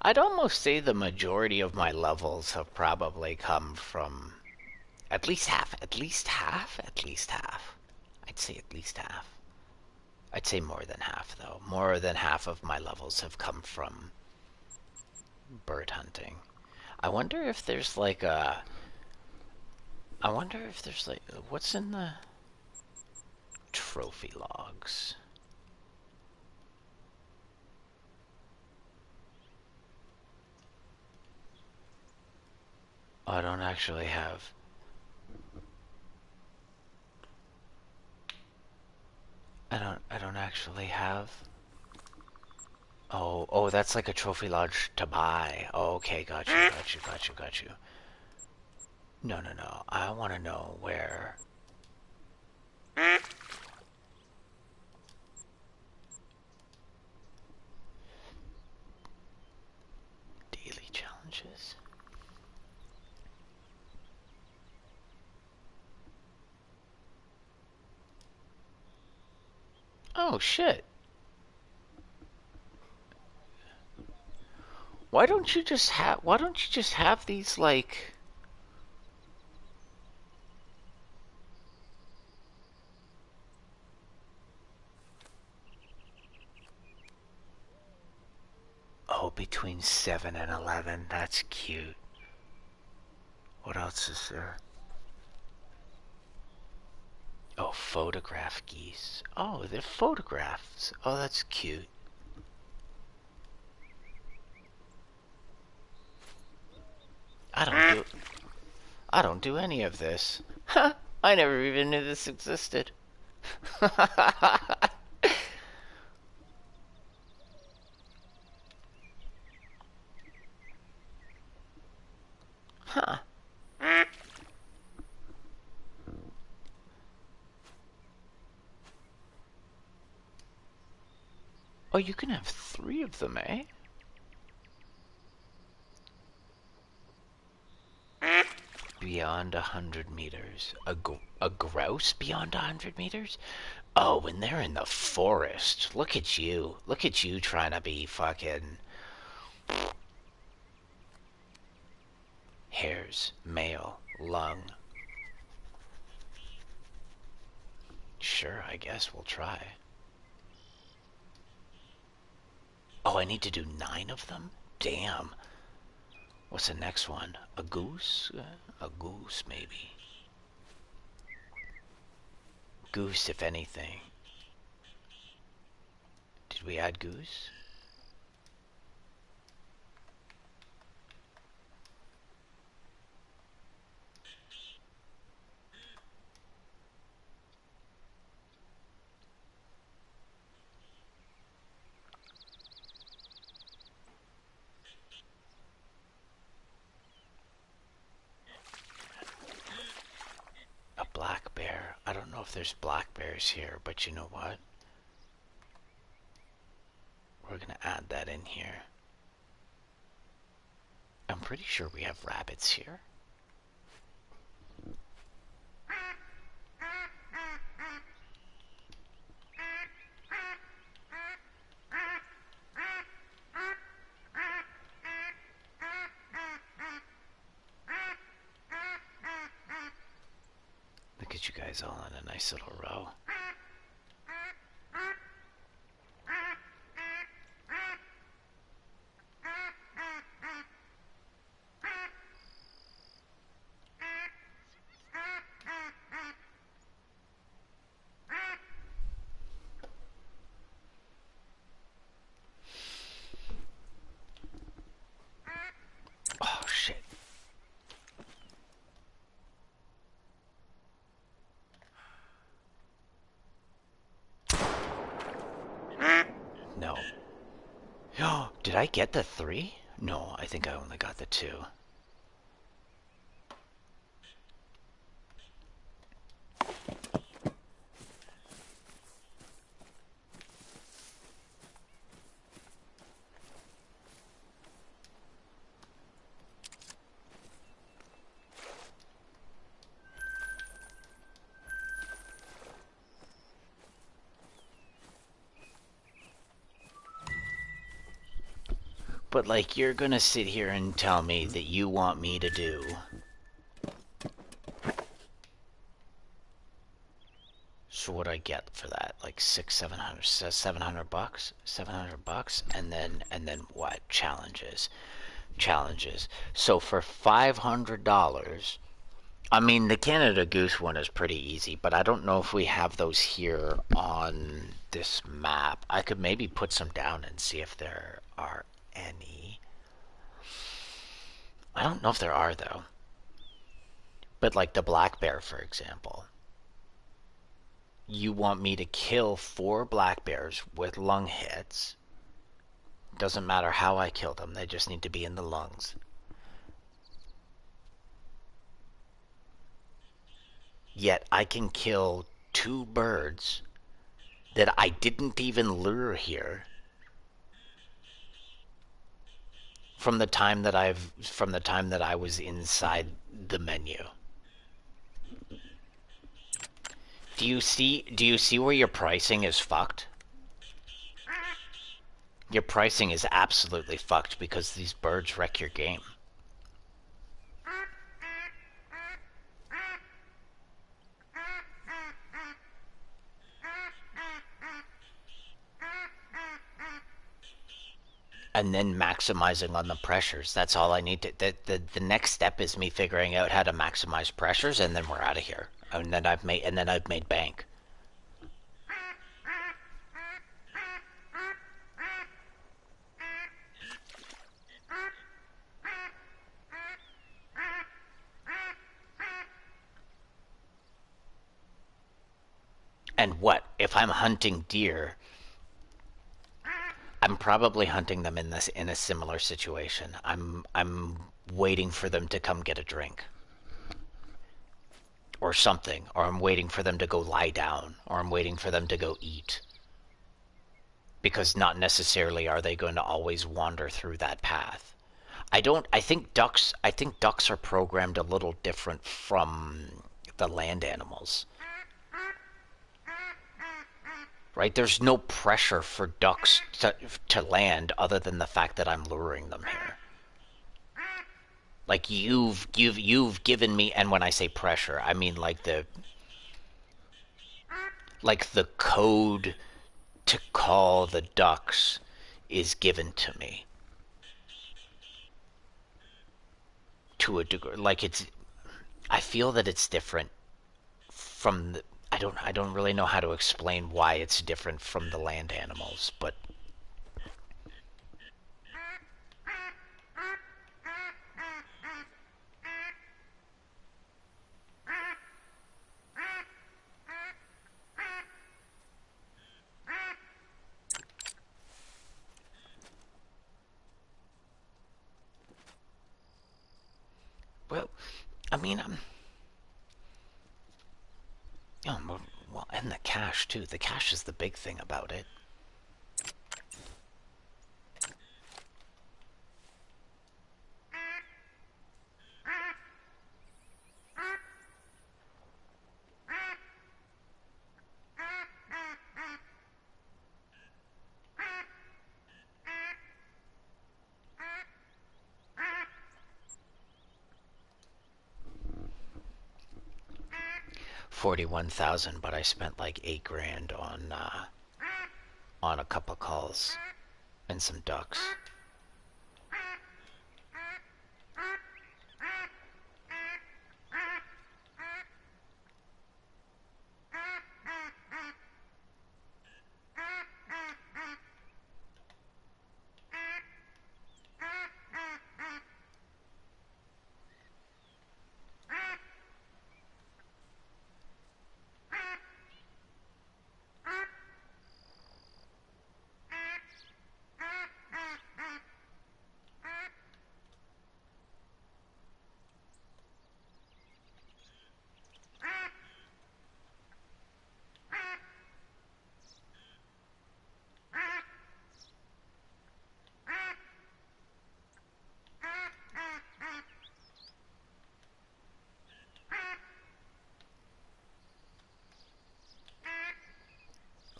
I'd almost say the majority of my levels have probably come from at least half, at least half, at least half. I'd say at least half. I'd say more than half, though. More than half of my levels have come from bird hunting. I wonder if there's like a... I wonder if there's like... What's in the trophy logs? Oh, I don't actually have... I don't actually have... Oh, that's like a trophy lodge to buy. Oh, okay, got you, got you, got you, got you. No, no, no. I want to know where... Daily challenges. Oh, shit. Why don't you just have these like... Oh, between 7 and 11. That's cute. What else is there? Oh, photograph geese. Oh, they're photographs. Oh, that's cute. I don't do I don't do any of this. Ha! I never even knew this existed. Huh. Oh, you can have 3 of them, eh? Beyond 100 meters. A grouse beyond 100 meters? Oh, when they're in the forest. Look at you. Look at you trying to be fucking... Hares, male, lung. Sure, I guess we'll try. Oh, I need to do 9 of them? Damn. What's the next one? A goose? A goose, maybe. Goose, if anything. Did we add goose? A black bear. I don't know if there's black bears here, but you know what? We're gonna add that in here. I'm pretty sure we have rabbits here. Look at you guys all in a nice little row. Oh, shit. No. Oh, did I get the 3? No, I think I only got the 2. But, like, you're gonna sit here and tell me that you want me to do... So what do I get for that? Like 700 bucks? 700 bucks? And then what? Challenges. Challenges. So for $500... I mean, the Canada Goose one is pretty easy, but I don't know if we have those here on this map. I could maybe put some down and see if there are any. I don't know if there are, though. But like the black bear, for example. You want me to kill 4 black bears with lung hits. Doesn't matter how I kill them, they just need to be in the lungs. Yet I can kill 2 birds that I didn't even lure here from the time that I was inside the menu. Do you see where your pricing is fucked? Your pricing is absolutely fucked because these birds wreck your game. And then maximizing on the pressures. That's all I need to... The next step is me figuring out how to maximize pressures, and then we're out of here. And then I've made bank. And what? If I'm hunting deer, I'm probably hunting them in a similar situation. I'm waiting for them to come get a drink. Or something. Or I'm waiting for them to go lie down. Or I'm waiting for them to go eat. Because not necessarily are they going to always wander through that path. I think ducks are programmed a little different from the land animals. Right? There's no pressure for ducks to land other than the fact that I'm luring them here. Like you've given me, and when I say pressure, I mean like the code to call the ducks is given to me. To a degree, like I feel that it's different from the, I don't really know how to explain why it's different from the land animals, but well, I mean, well, and the cash too. The cash is the big thing about it. 41,000, but I spent like 8 grand on a couple calls and some ducks.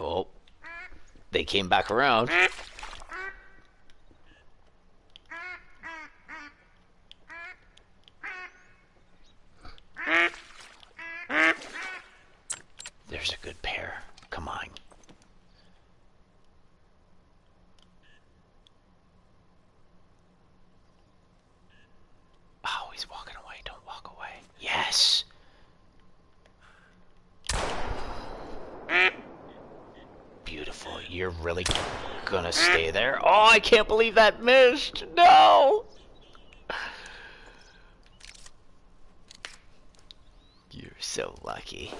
Oh, they came back around. There's a good pair. Come on. Oh, he's walking away. Don't walk away. Yes. Beautiful. You're really gonna stay there? Oh, I can't believe that missed. No. You're so lucky.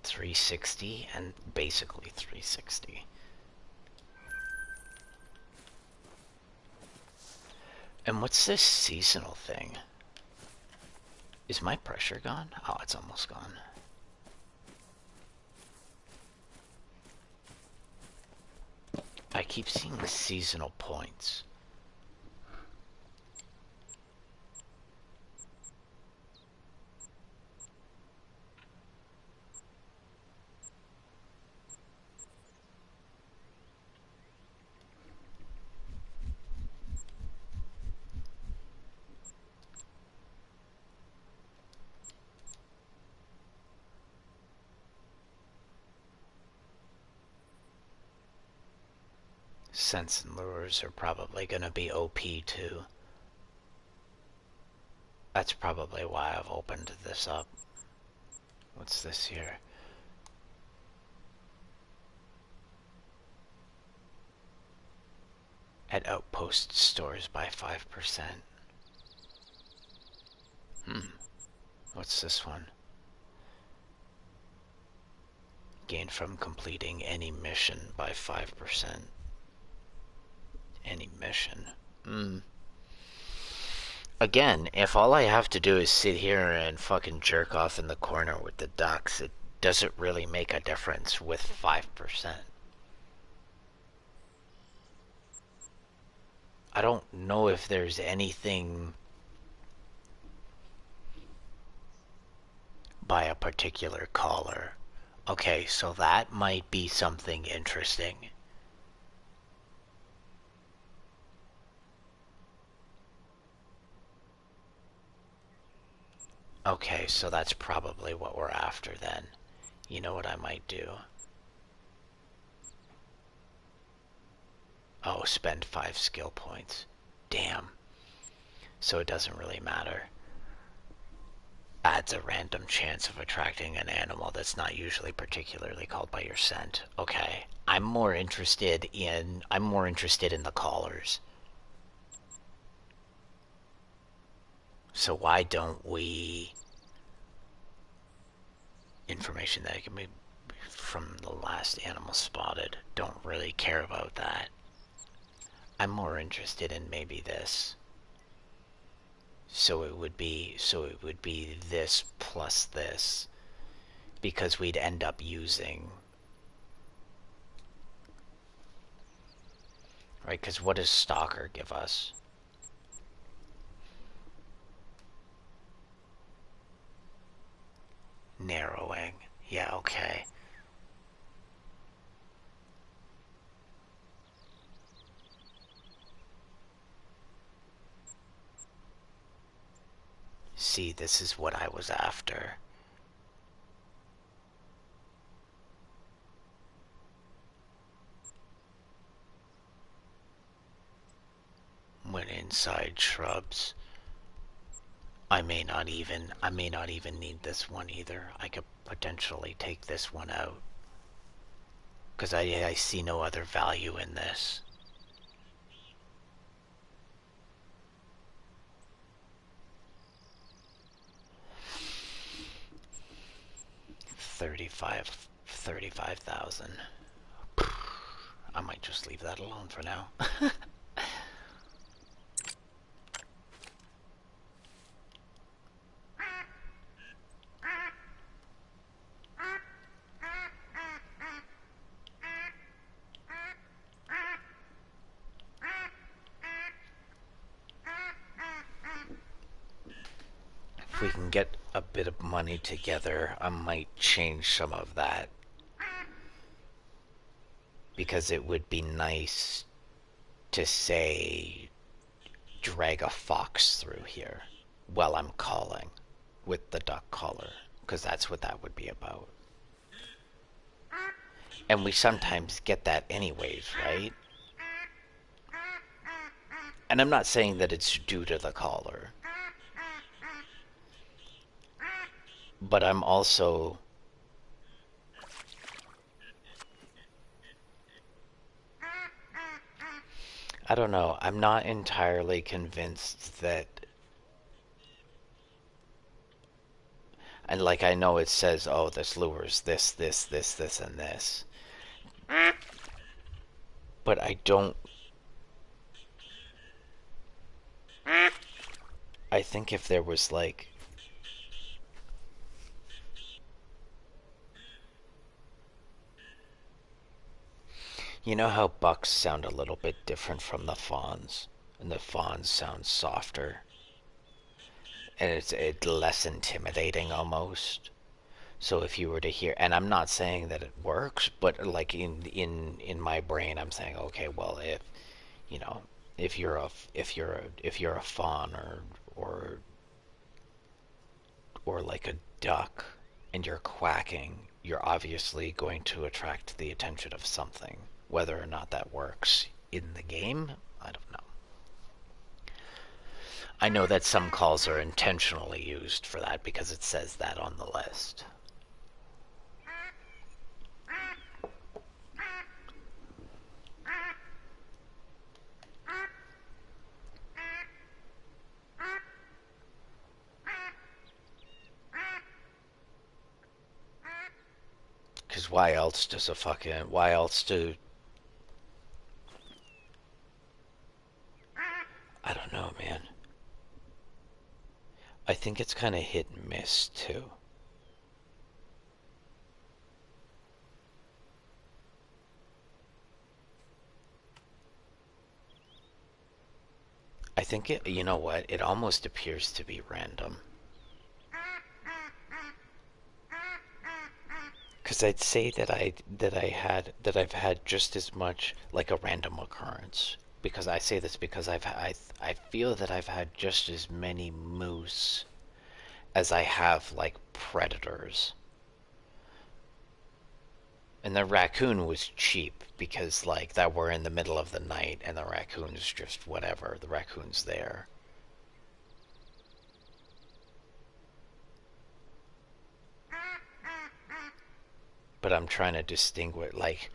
$360 and basically $360. And what's this seasonal thing? Is my pressure gone? Oh, it's almost gone. I keep seeing seasonal points. Scents and lures are probably going to be OP too. That's probably why I've opened this up. What's this here? At outpost stores by 5%. What's this one? Gain from completing any mission by 5%. Any mission. Again, if all I have to do is sit here and fucking jerk off in the corner with the ducks, it doesn't really make a difference with 5%. I don't know if there's anything by a particular caller. Okay, so that might be something interesting. Okay, so that's probably what we're after then. You know what I might do? Oh, spend 5 skill points. Damn. So it doesn't really matter. Adds a random chance of attracting an animal that's not usually particularly called by your scent. Okay. I'm more interested in the callers. So why don't we... Information that can be from the last animal spotted. Don't really care about that. I'm more interested in maybe this. So it would be this plus this, because we'd end up using, right? Because what does Stalker give us? Narrowing. Yeah, okay. See, this is what I was after. Went inside shrubs. I may not even need this one either. I could potentially take this one out. Because I see no other value in this. 35,000. I might just leave that alone for now. If we can get a bit of money together, I might change some of that. Because it would be nice to say, drag a fox through here while I'm calling with the duck caller. Because that's what that would be about. And we sometimes get that anyways, right? And I'm not saying that it's due to the caller. But I'm also... I don't know. I'm not entirely convinced that... And like, I know it says, oh, this lures this, this, this, this, and this. But I don't... I think if there was like... You know how bucks sound a little bit different from the fawns? And the fawns sound softer. And it's less intimidating almost. So if you were to hear, and I'm not saying that it works, but like in my brain, I'm saying, okay, well, if you know, if you're a fawn or like a duck, and you're quacking, you're obviously going to attract the attention of something. Whether or not that works in the game, I don't know. I know that some calls are intentionally used for that because it says that on the list. Because why else does a fucking... Why else do... I don't know, man. I think it's kind of hit and miss, too. I think it... You know what? It almost appears to be random. Because I'd say that I've had just as much like a random occurrence. Because I say this because I feel that I've had just as many moose as I have like predators. And the raccoon was cheap because like that we're in the middle of the night and the raccoon's just whatever. The raccoon's there. But I'm trying to distinguish like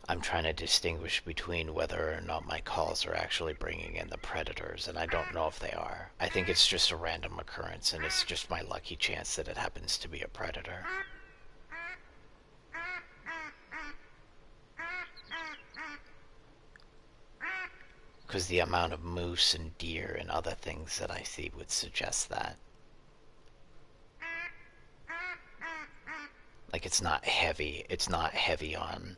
I'm trying to distinguish between whether or not my calls are actually bringing in the predators, and I don't know if they are. I think it's just a random occurrence, and it's just my lucky chance that it happens to be a predator. Because the amount of moose and deer and other things that I see would suggest that. Like, it's not heavy on...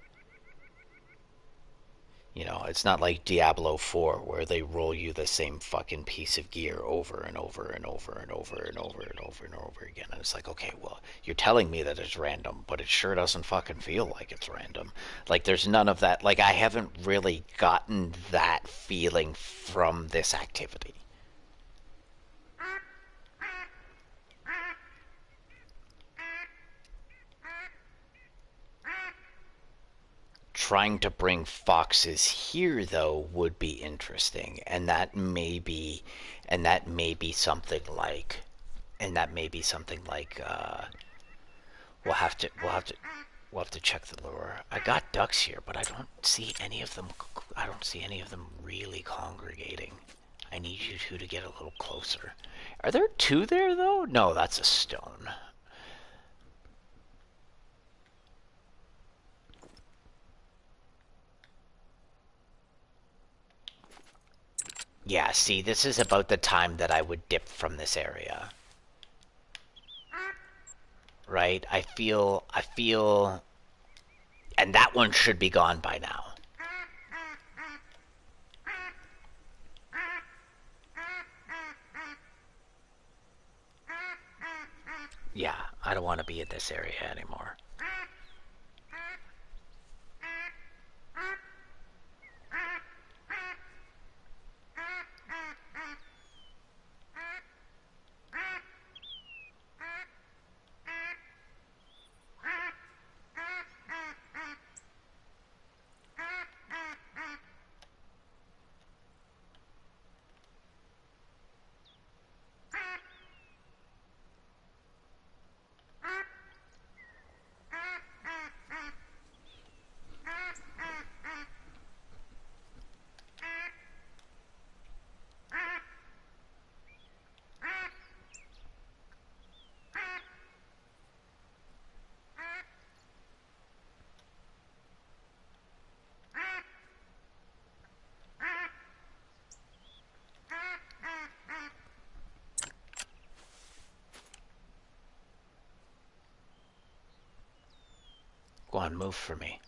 You know, it's not like Diablo 4 where they roll you the same fucking piece of gear over and over and over and over and over and over and over again. And it's like, okay, well, you're telling me that it's random, but it sure doesn't fucking feel like it's random. Like, there's none of that. Like, I haven't really gotten that feeling from this activity. Trying to bring foxes here though would be interesting, and that may be something like and that may be something like we'll have to check the lure. I got ducks here, but I don't see any of them. I don't see any of them really congregating. I need you two to get a little closer. Are there two there though? No, that's a stone. Yeah, see, this is about the time that I would dip from this area. Right? I feel, and that one should be gone by now. Yeah, I don't want to be in this area anymore. Go on, move for me.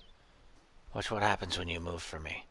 Watch what happens when you move for me.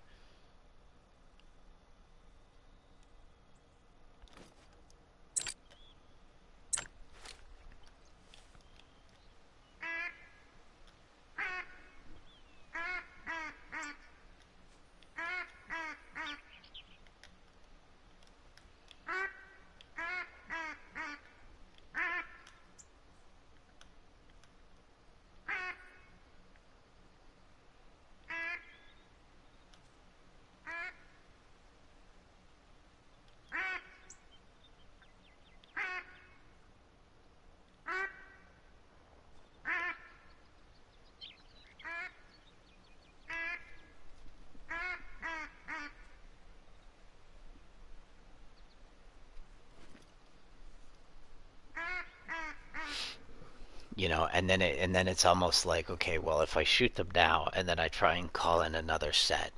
You know, and then it's almost like, okay, well, if I shoot them now and then I try and call in another set,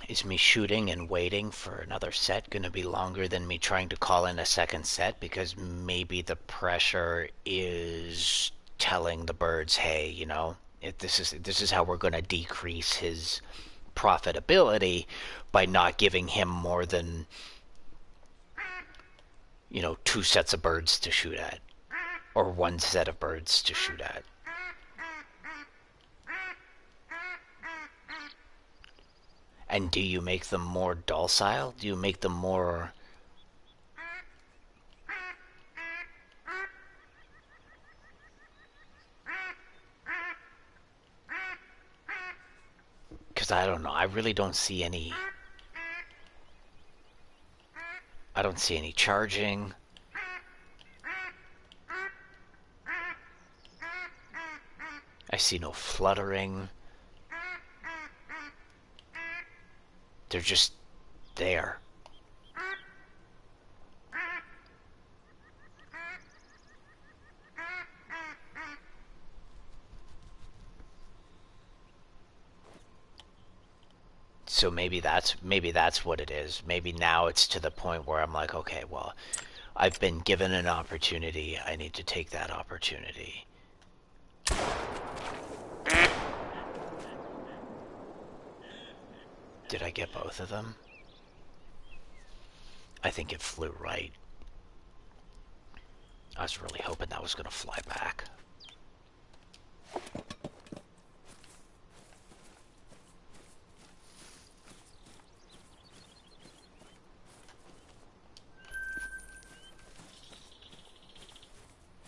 is me shooting and waiting for another set going to be longer than me trying to call in a second set? Because maybe the pressure is telling the birds, hey, you know, this is how we're going to decrease his profitability by not giving him more than, you know, two sets of birds to shoot at, or one set of birds to shoot at. And do you make them more docile? Do you make them more... Because I don't know, I really don't see any... I don't see any charging. I see no fluttering. They're just there. So maybe that's what it is. Maybe now it's to the point where I'm like, okay, well, I've been given an opportunity. I need to take that opportunity. Did I get both of them? I think it flew right. I was really hoping that was going to fly back.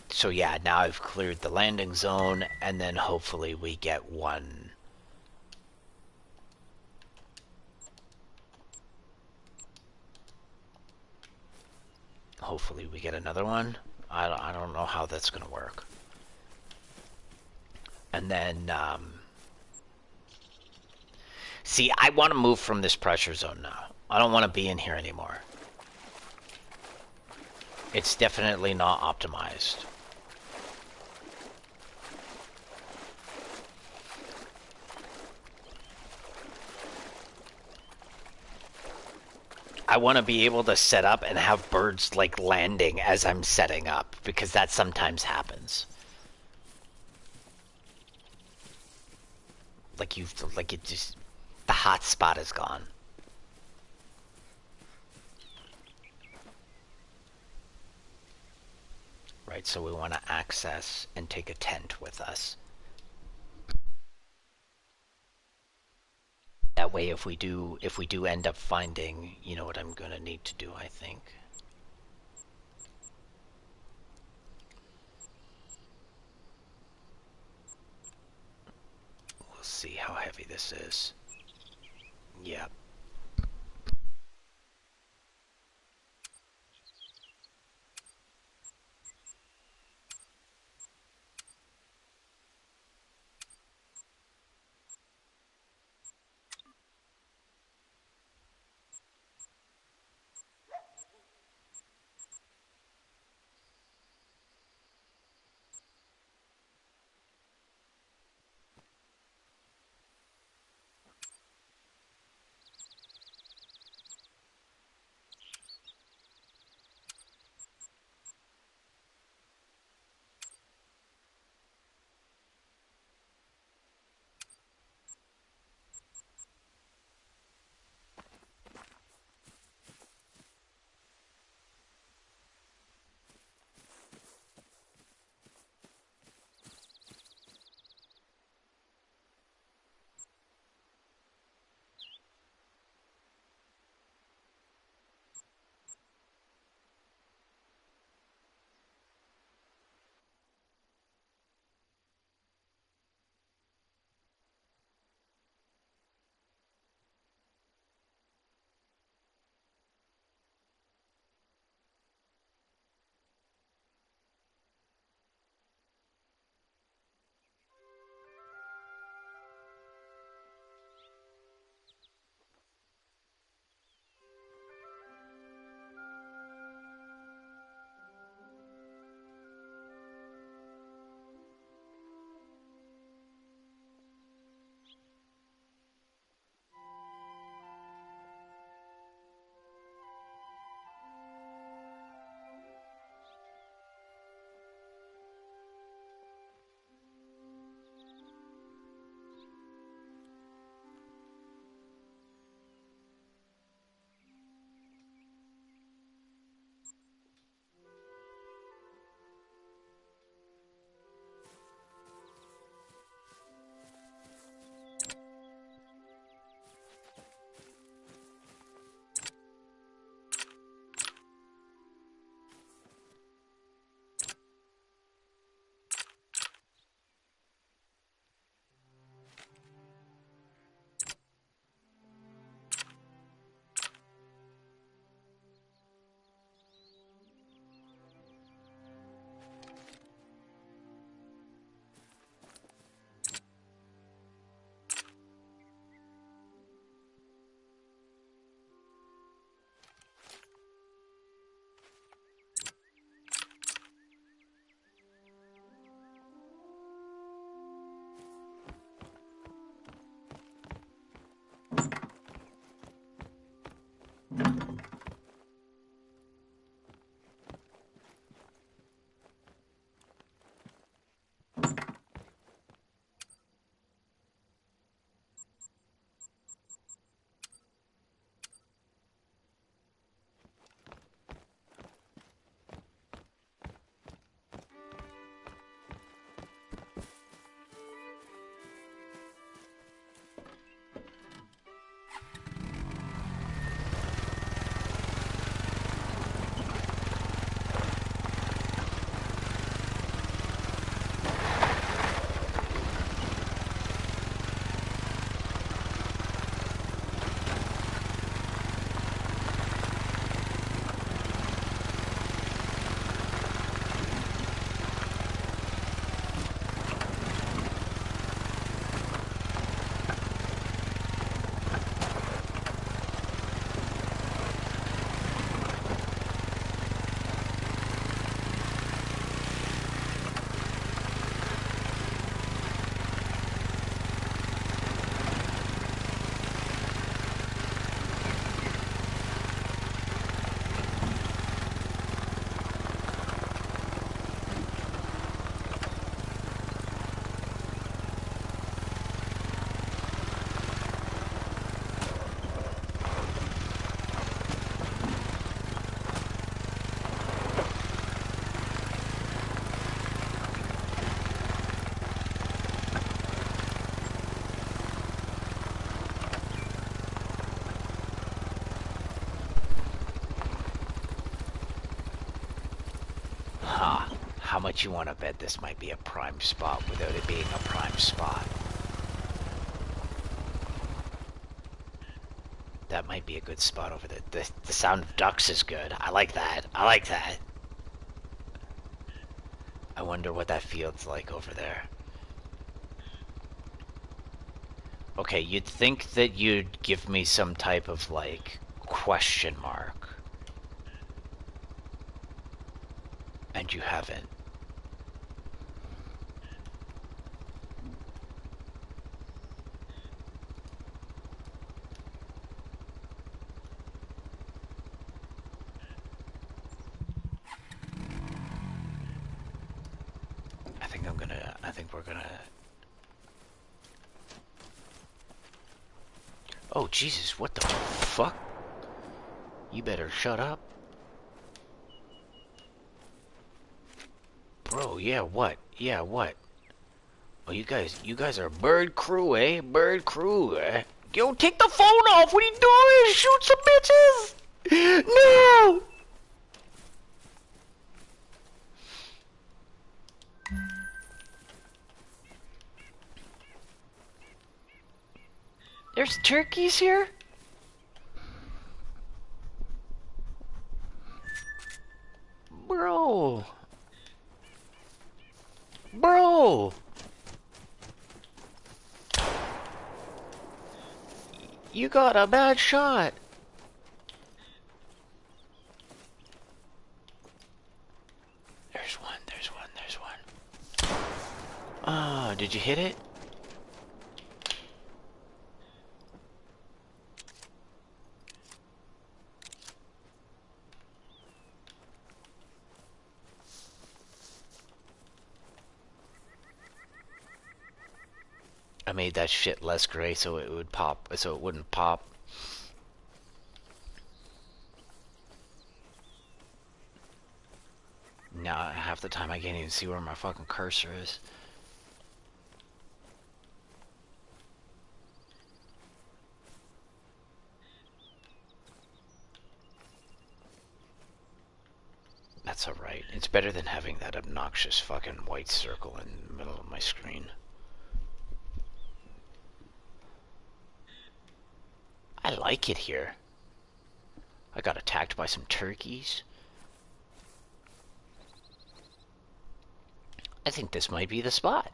So yeah, now I've cleared the landing zone, and then hopefully we get one. Hopefully we get another one. I don't know how that's going to work. And then, see, I want to move from this pressure zone now. I don't want to be in here anymore. It's definitely not optimized. I want to be able to set up and have birds like landing as I'm setting up, because that sometimes happens. Like it just, the hot spot is gone. Right, so we want to access and take a tent with us. That way, if we do end up finding, you know what I'm gonna need to do, I think. We'll see how heavy this is. Yep. How much you want to bet this might be a prime spot without it being a prime spot? That might be a good spot over there. The sound of ducks is good. I like that. I like that. I wonder what that feels like over there. Okay, you'd think that you'd give me some type of, like, question mark. And you haven't. I think we're gonna... Oh, Jesus, what the fuck? You better shut up. Bro, yeah, what? Yeah, what? Oh, you guys are bird crew, eh? Bird crew, eh? Yo, take the phone off! What are you doing? Shoot some bitches! No! There's turkeys here? Bro. Bro. You got a bad shot. There's one, there's one, there's one. Ah, did you hit it? I made that shit less gray so it would pop, so it wouldn't pop. Now half the time I can't even see where my fucking cursor is. That's alright. It's better than having that obnoxious fucking white circle in the middle of my screen. I like it here. I got attacked by some turkeys. I think this might be the spot.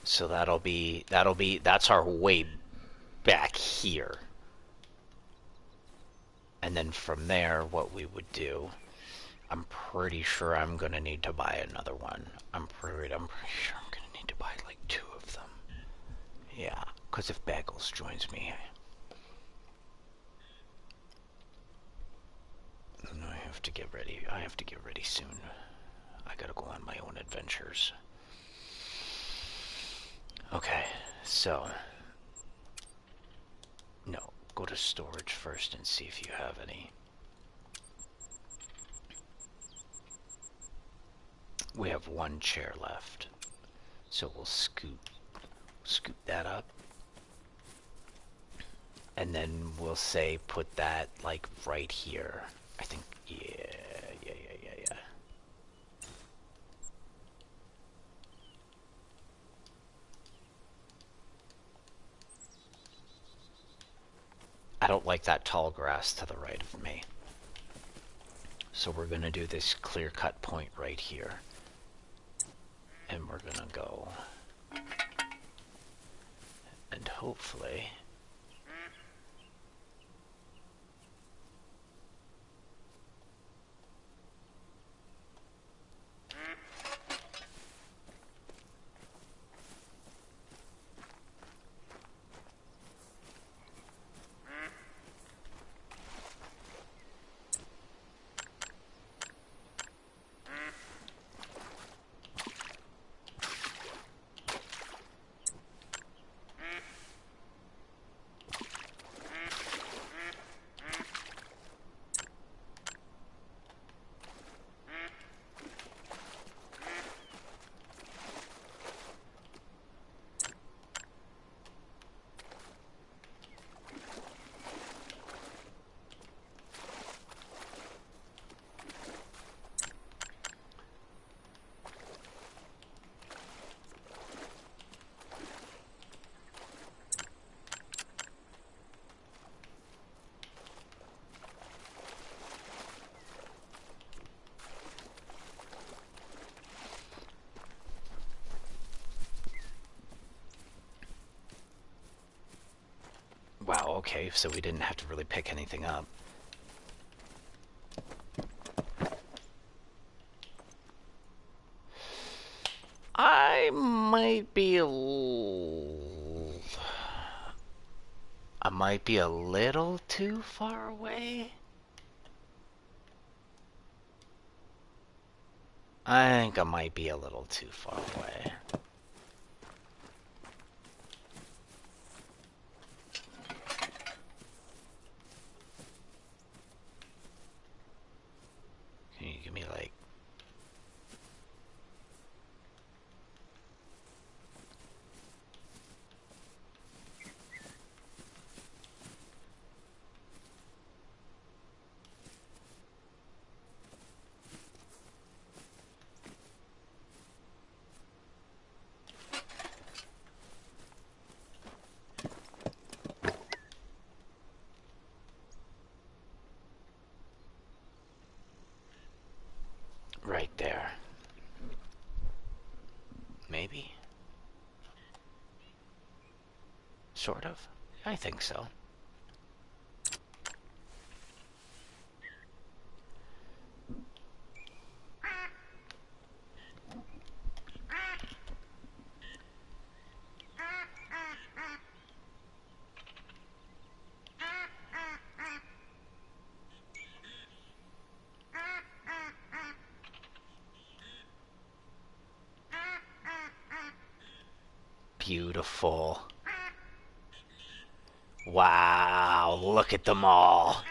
So that's our way back here. And then from there, what we would do, I'm pretty sure I'm gonna need to buy another one. I'm pretty sure I'm gonna need to buy like 2 of them. Yeah, because if Bagels joins me, then I have to get ready. I have to get ready soon. I gotta go on my own adventures. Okay, so... No, go to storage first and see if you have any. We have 1 chair left. So we'll scoop that up. And then we'll say put that like right here. I think, yeah. I don't like that tall grass to the right of me. So we're gonna do this clear cut point right here. And we're gonna go. And hopefully... okay, so we didn't have to really pick anything up. I might be I might be a little too far away. I think I might be a little too far away. Can you give me like... right there. Maybe? Sort of. I think so. Beautiful. Wow, look at them all.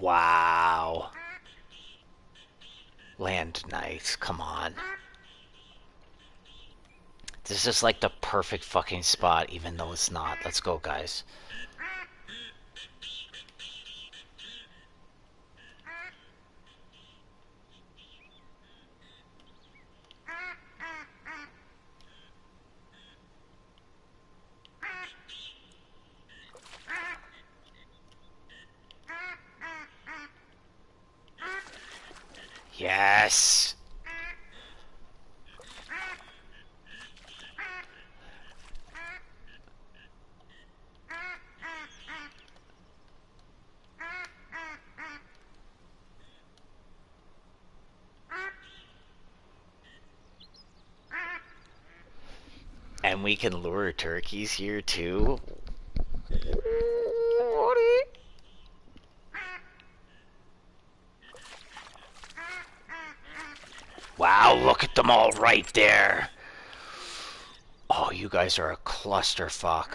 Wow. Land nice, come on. This is like the perfect fucking spot, even though it's not. Let's go, guys. Yes! And we can lure turkeys here too. Wow, look at them all right there. Oh, you guys are a clusterfuck.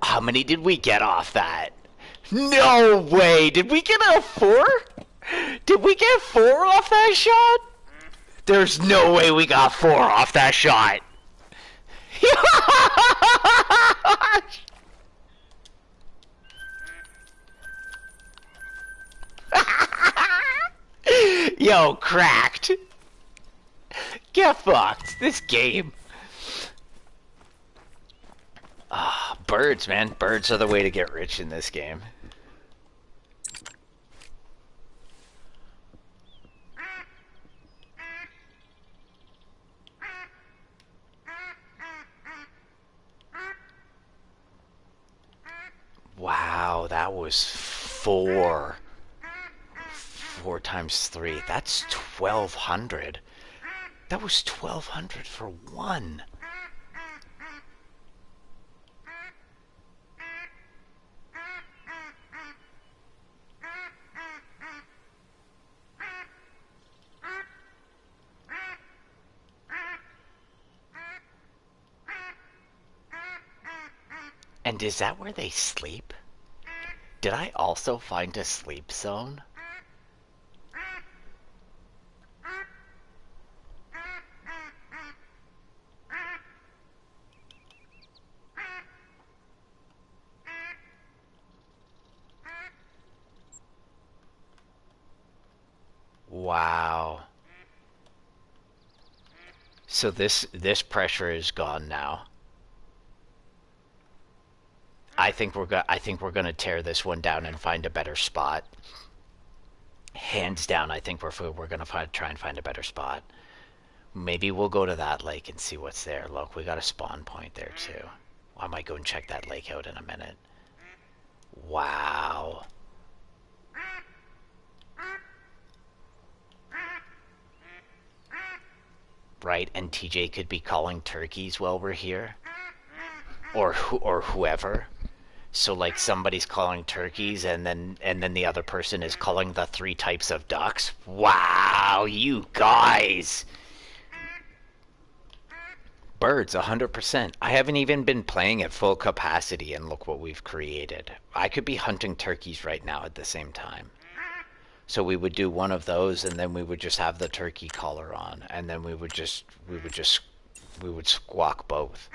How many did we get off that? No way! Did we get a 4? Did we get 4 off that shot? There's no way we got 4 off that shot. Yo, cracked. Get fucked. This game. Ah, birds, man. Birds are the way to get rich in this game. Wow, that was 4. 4 times 3. That's 1,200. That was 1,200 for 1. And is that where they sleep? Did I also find a sleep zone? Wow. So this pressure is gone now. I think we're gonna tear this one down and find a better spot. Hands down, I think we're gonna try and find a better spot. Maybe we'll go to that lake and see what's there. Look, we got a spawn point there too. I might go and check that lake out in a minute. Wow. Right, and TJ could be calling turkeys while we're here. Or whoever. So like somebody's calling turkeys and then the other person is calling the 3 types of ducks. Wow, you guys. Birds, 100%. I haven't even been playing at full capacity and look what we've created. I could be hunting turkeys right now at the same time. So we would do one of those and then we would just have the turkey collar on and then we would squawk both.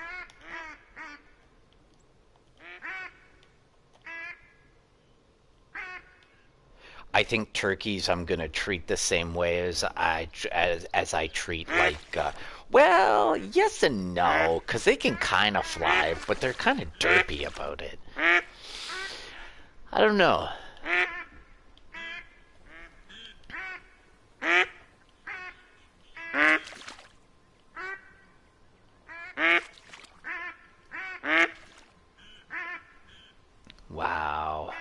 I think turkeys I'm gonna treat the same way as I treat like well, yes and no, because they can kind of fly, but they're kind of derpy about it. I don't know. Wow.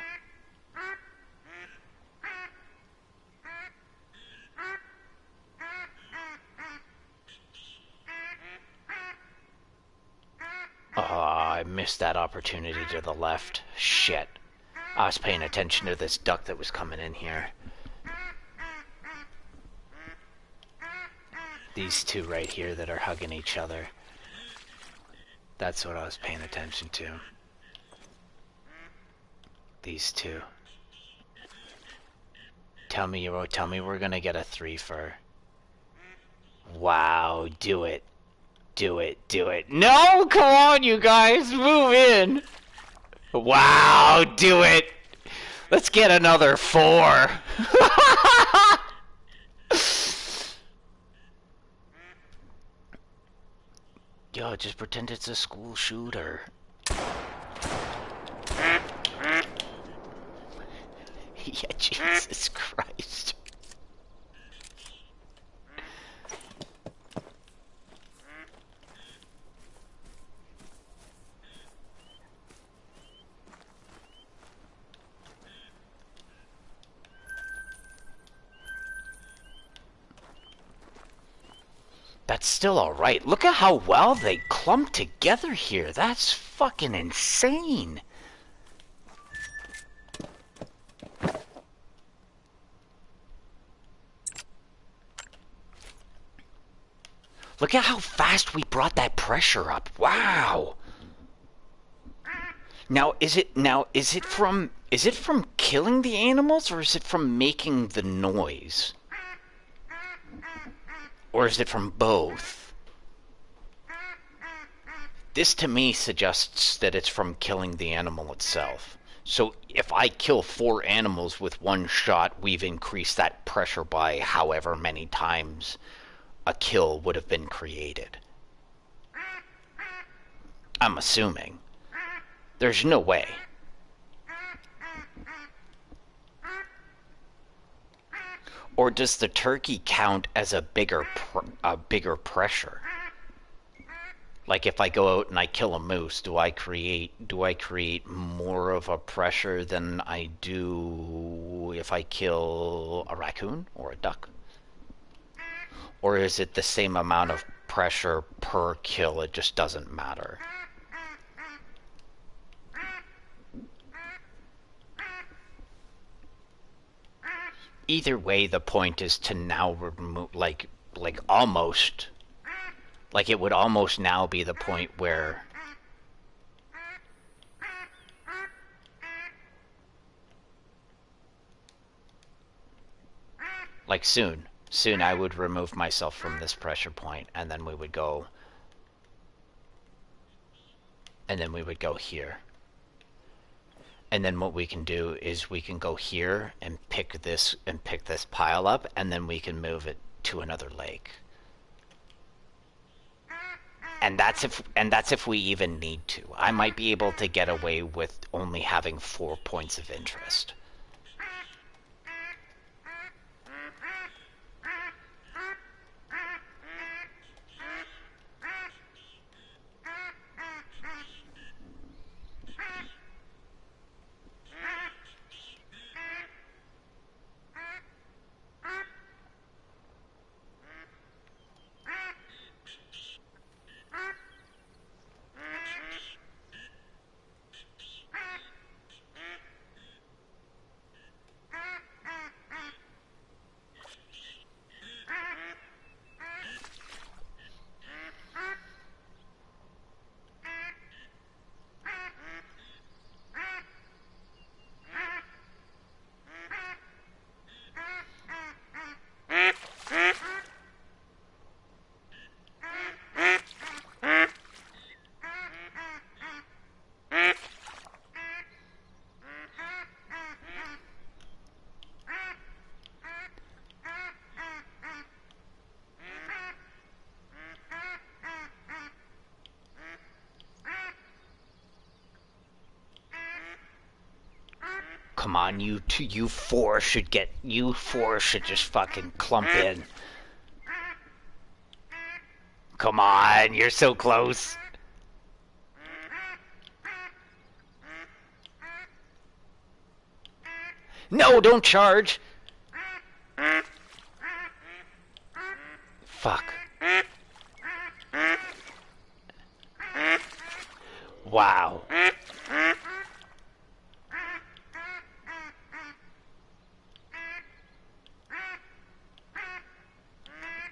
Oh, I missed that opportunity to the left. Shit. I was paying attention to this duck that was coming in here. These two right here that are hugging each other. That's what I was paying attention to. These two. Tell me we're gonna get a 3 for. Wow, do it. Do it, do it. No, come on, you guys, move in. Wow, do it. Let's get another 4. Yo, just pretend it's a school shooter. Yeah, Jesus Christ. That's still alright. Look at how well they clump together here. That's fucking insane. Look at how fast we brought that pressure up. Wow. Now is it from killing the animals or is it from making the noise? Or is it from both? This to me suggests that it's from killing the animal itself. So if I kill 4 animals with one shot, we've increased that pressure by however many times a kill would have been created. I'm assuming. There's no way. Or does the turkey count as a bigger pressure? Like if I go out and I kill a moose, do I create more of a pressure than I do if I kill a raccoon or a duck? Or is it the same amount of pressure per kill, it just doesn't matter? Either way, the point is to now remove, like almost, like it would almost now be the point where like soon I would remove myself from this pressure point and then we would go here. And then what we can do is we can go here and pick this pile up and then we can move it to another lake. And that's if we even need to. I might be able to get away with only having 4 points of interest. come on, you four should just fucking clump in. Come on, you're so close. No, don't charge. Fuck. Wow.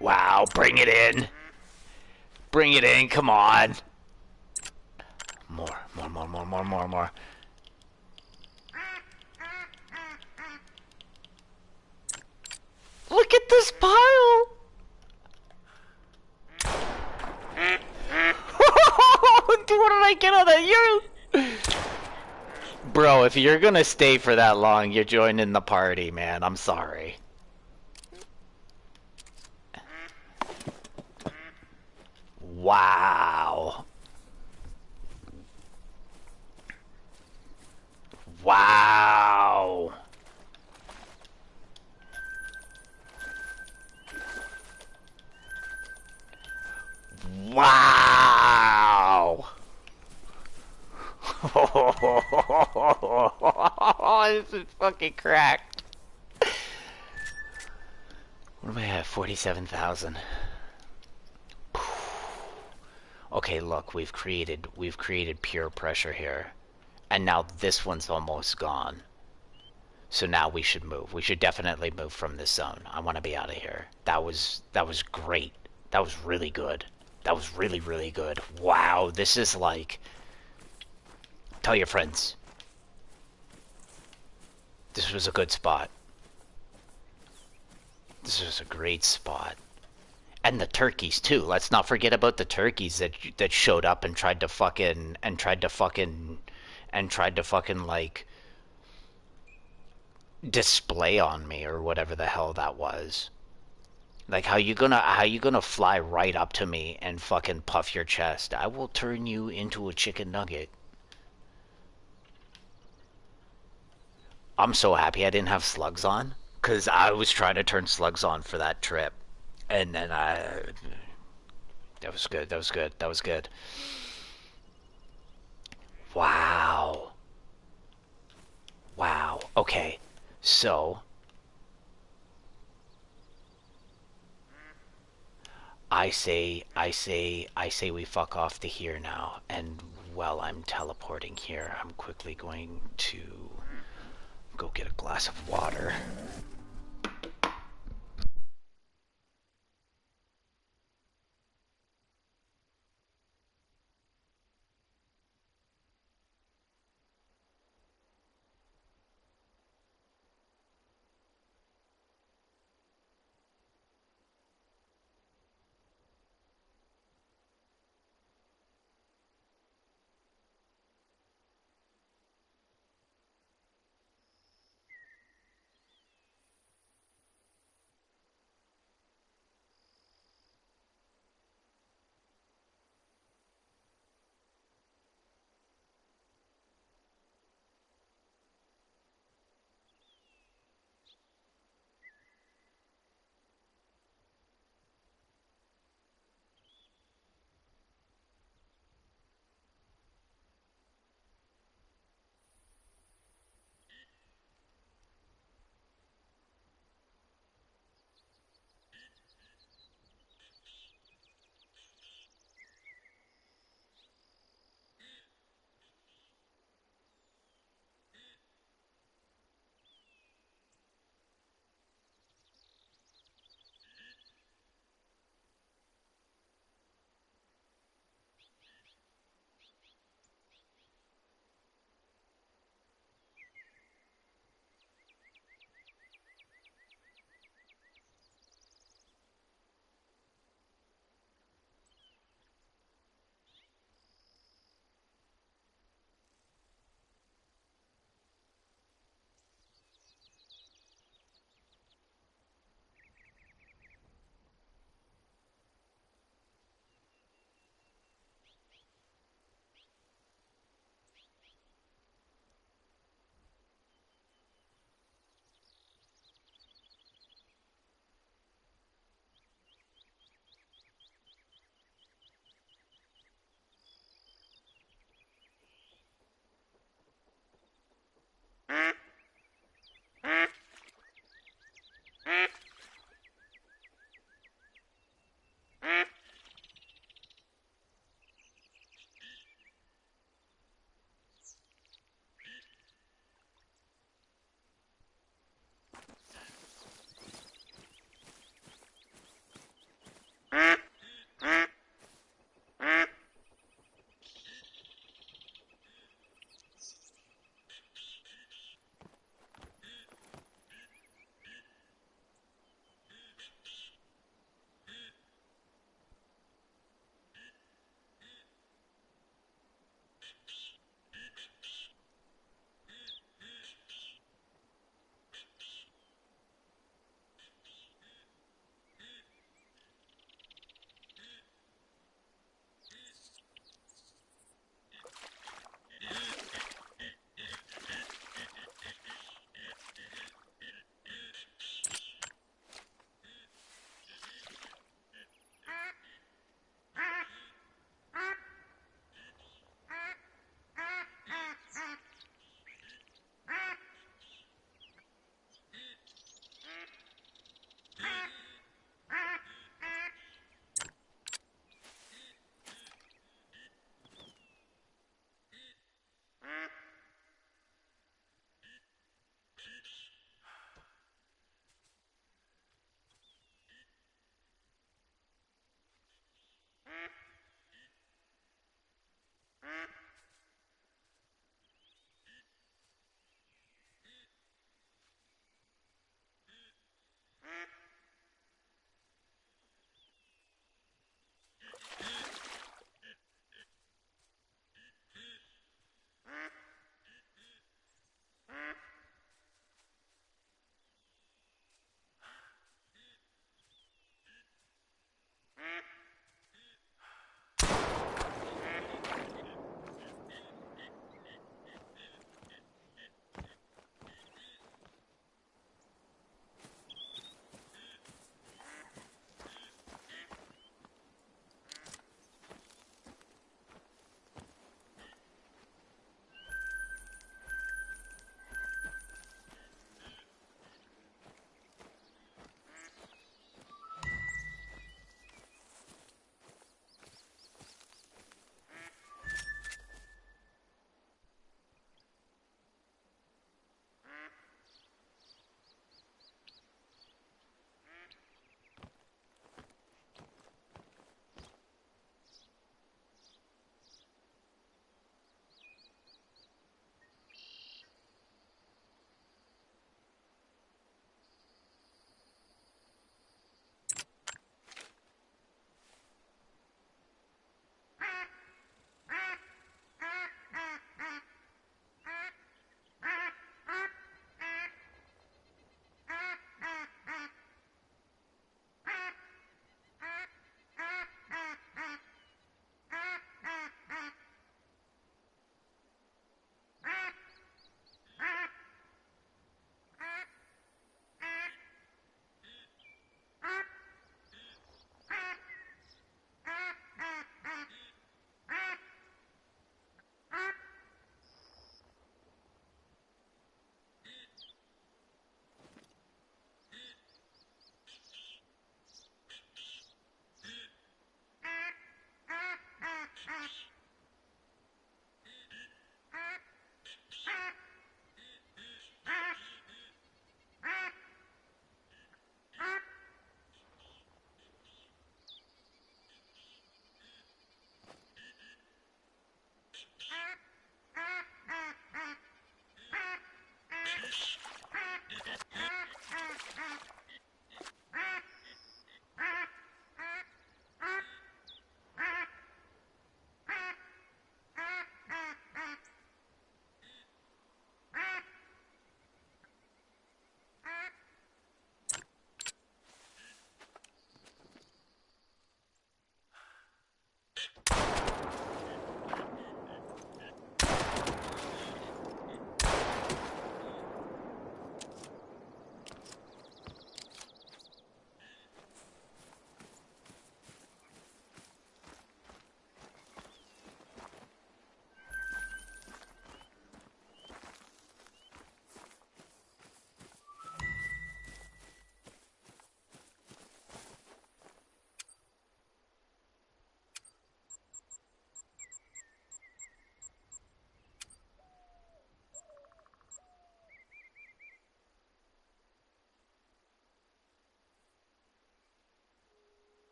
Wow, bring it in. Bring it in, come on. More. Look at this pile. What did I get on that? Bro, if you're gonna stay for that long, you're joining the party, man. I'm sorry. Wow. Wow. Wow. This is fucking cracked. What do I have? 47,000. Okay, look, we've created pure pressure here. And now this one's almost gone. So now we should move. We should definitely move from this zone. I want to be out of here. That was great. That was really good. That was really, really good. Wow, this is like... Tell your friends. This was a good spot. This was a great spot. And the turkeys too. Let's not forget about the turkeys that showed up and tried to fucking like display on me or whatever the hell that was. Like how you gonna fly right up to me and fucking puff your chest? I will turn you into a chicken nugget. I'm so happy I didn't have slugs on, cause I was trying to turn slugs on for that trip, and then that was good. That was good. That was good. Wow. Wow. Okay. So I say we fuck off to here now, and while I'm teleporting here, I'm quickly going to go get a glass of water.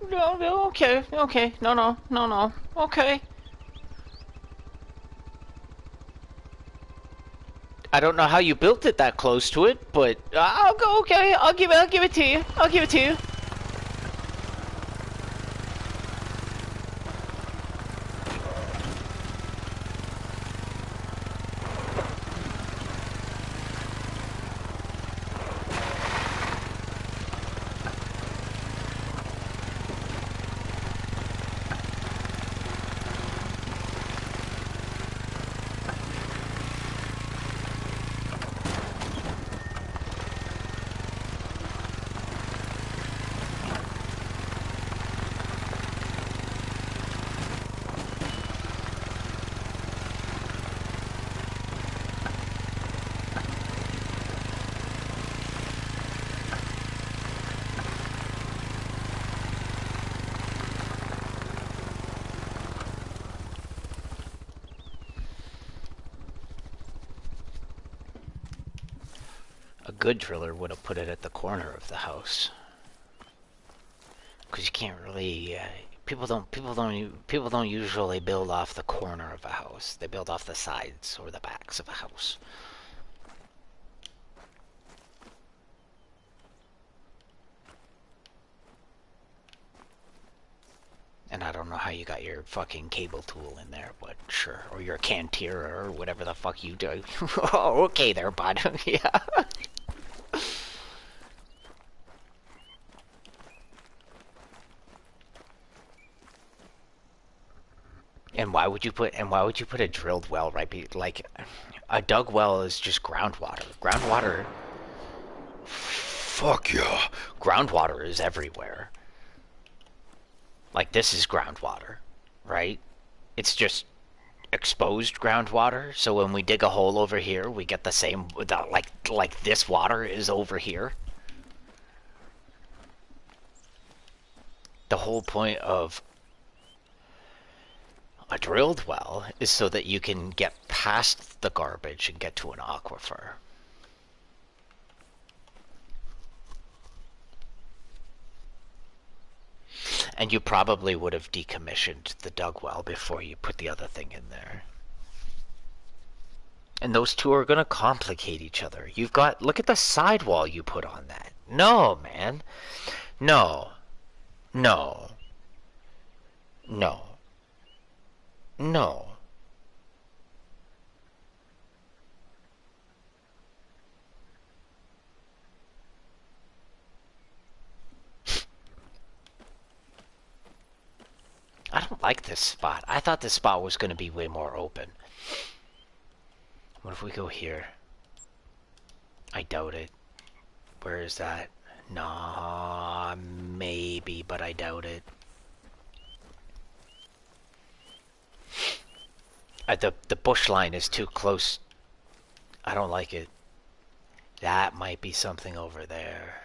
No, no, okay, okay. No, no, no, no. Okay. I don't know how you built it that close to it, but I'll go. Okay, I'll give it to you. I'll give it to you. A good driller would have put it at the corner of the house, because you can't really. People don't usually build off the corner of a house. They build off the sides or the backs of a house. And I don't know how you got your fucking cable tool in there, but sure. Or your cantier or whatever the fuck you do. Oh, okay there, bud. Yeah. And why would you put a drilled well like a dug well is just groundwater. Groundwater. Fuck yeah. Groundwater is everywhere. Like this is groundwater, right? It's just exposed groundwater, so when we dig a hole over here, we get the same like this water is over here. The whole point of a drilled well is so that you can get past the garbage and get to an aquifer. And you probably would have decommissioned the dug well before you put the other thing in there. And those two are going to complicate each other. You've got, look at the sidewall you put on that. No, man. No. No. No. No. I don't like this spot. I thought this spot was going to be way more open. What if we go here? I doubt it. Where is that? Nah, maybe, but I doubt it. The bush line is too close. I don't like it. That might be something over there.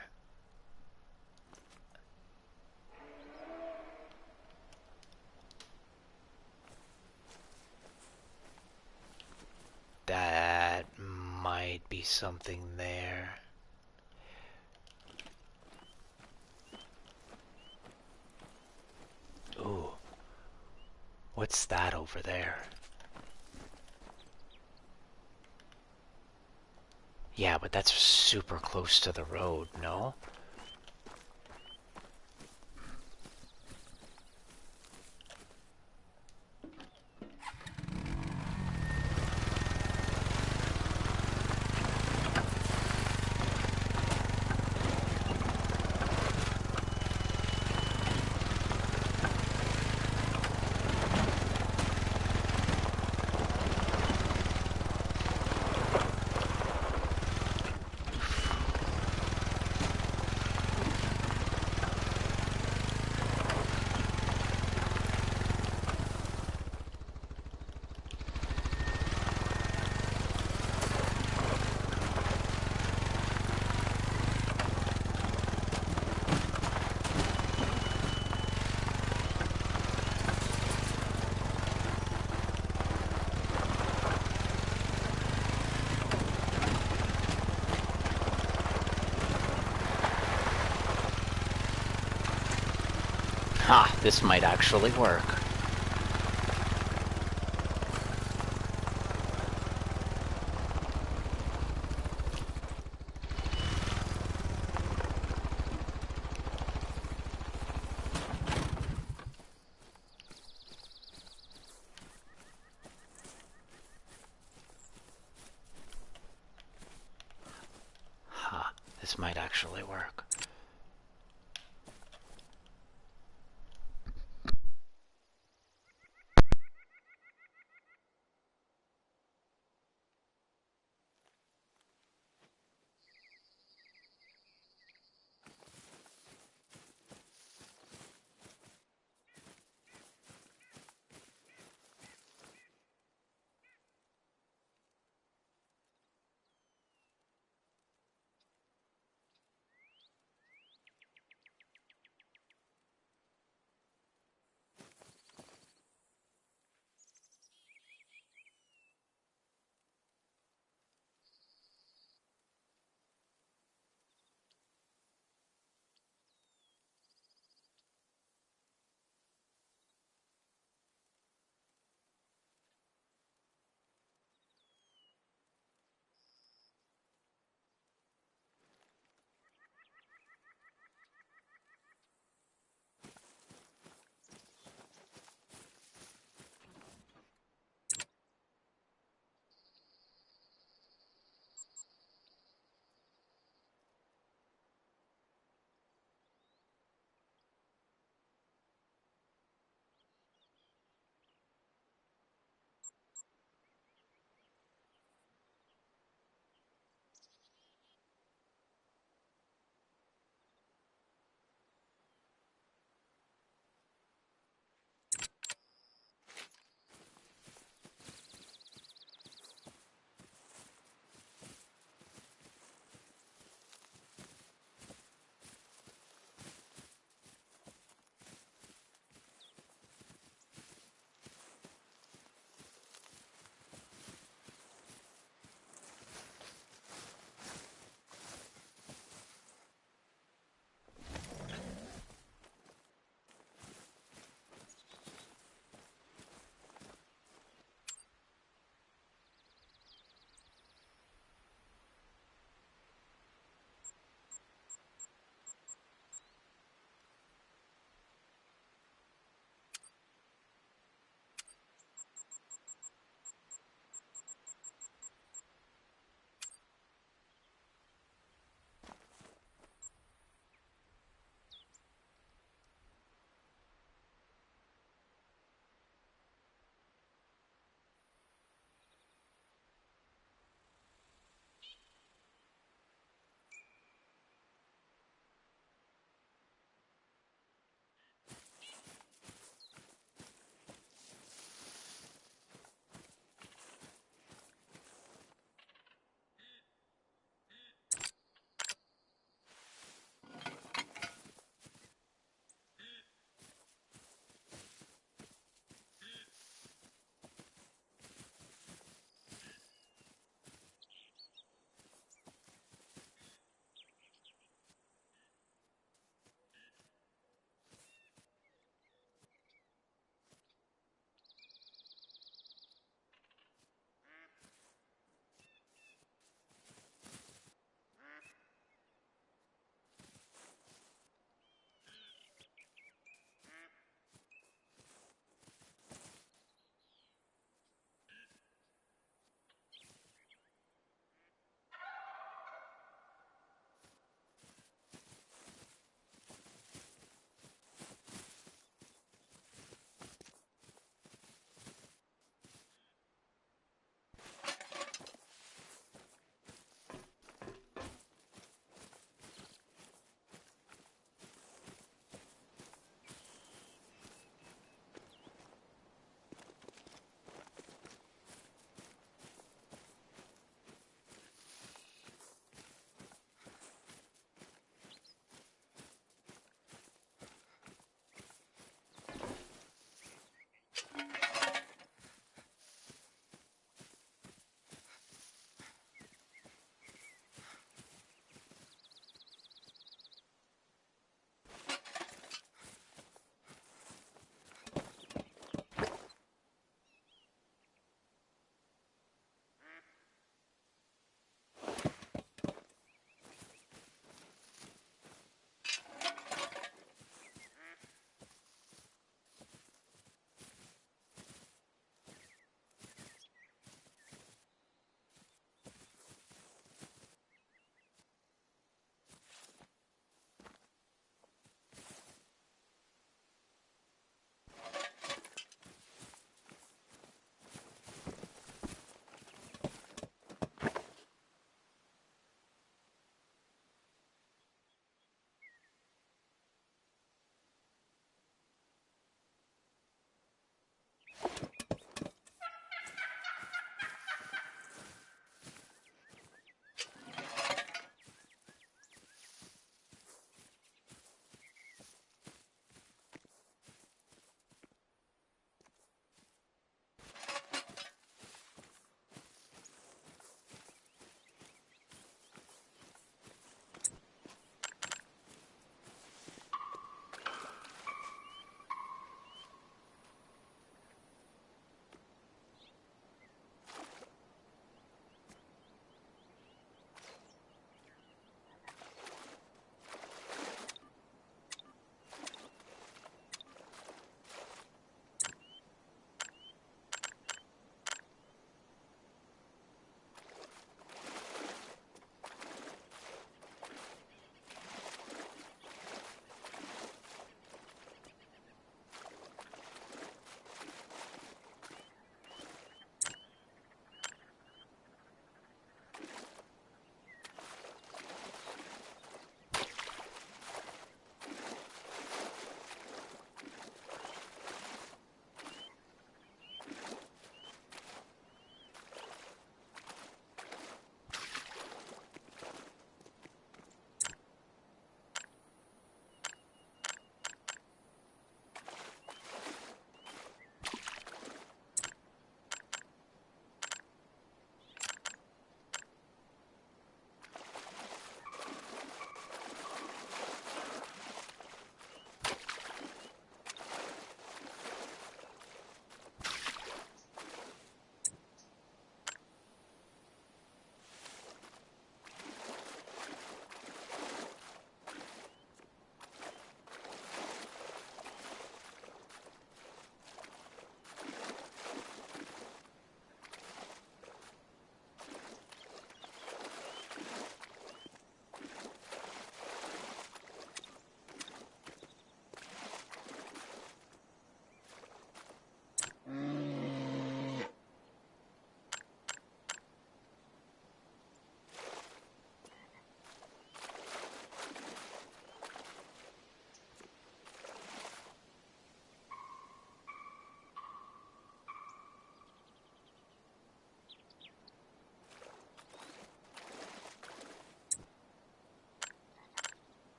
That might be something there. What's that over there? Yeah, but that's super close to the road, no? Ha, this might actually work. Ha, this might actually work.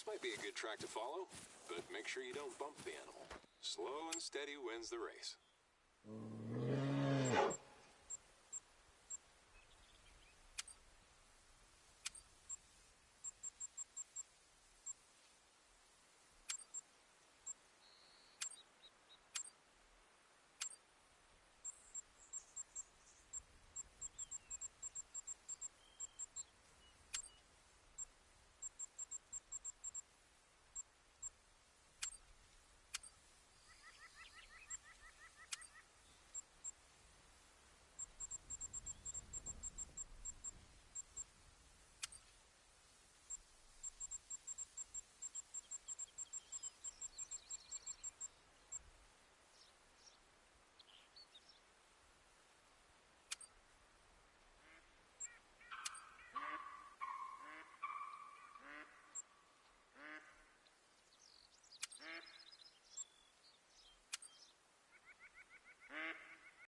This might be a good track to follow, but make sure you don't bump the animal. Slow and steady wins the race.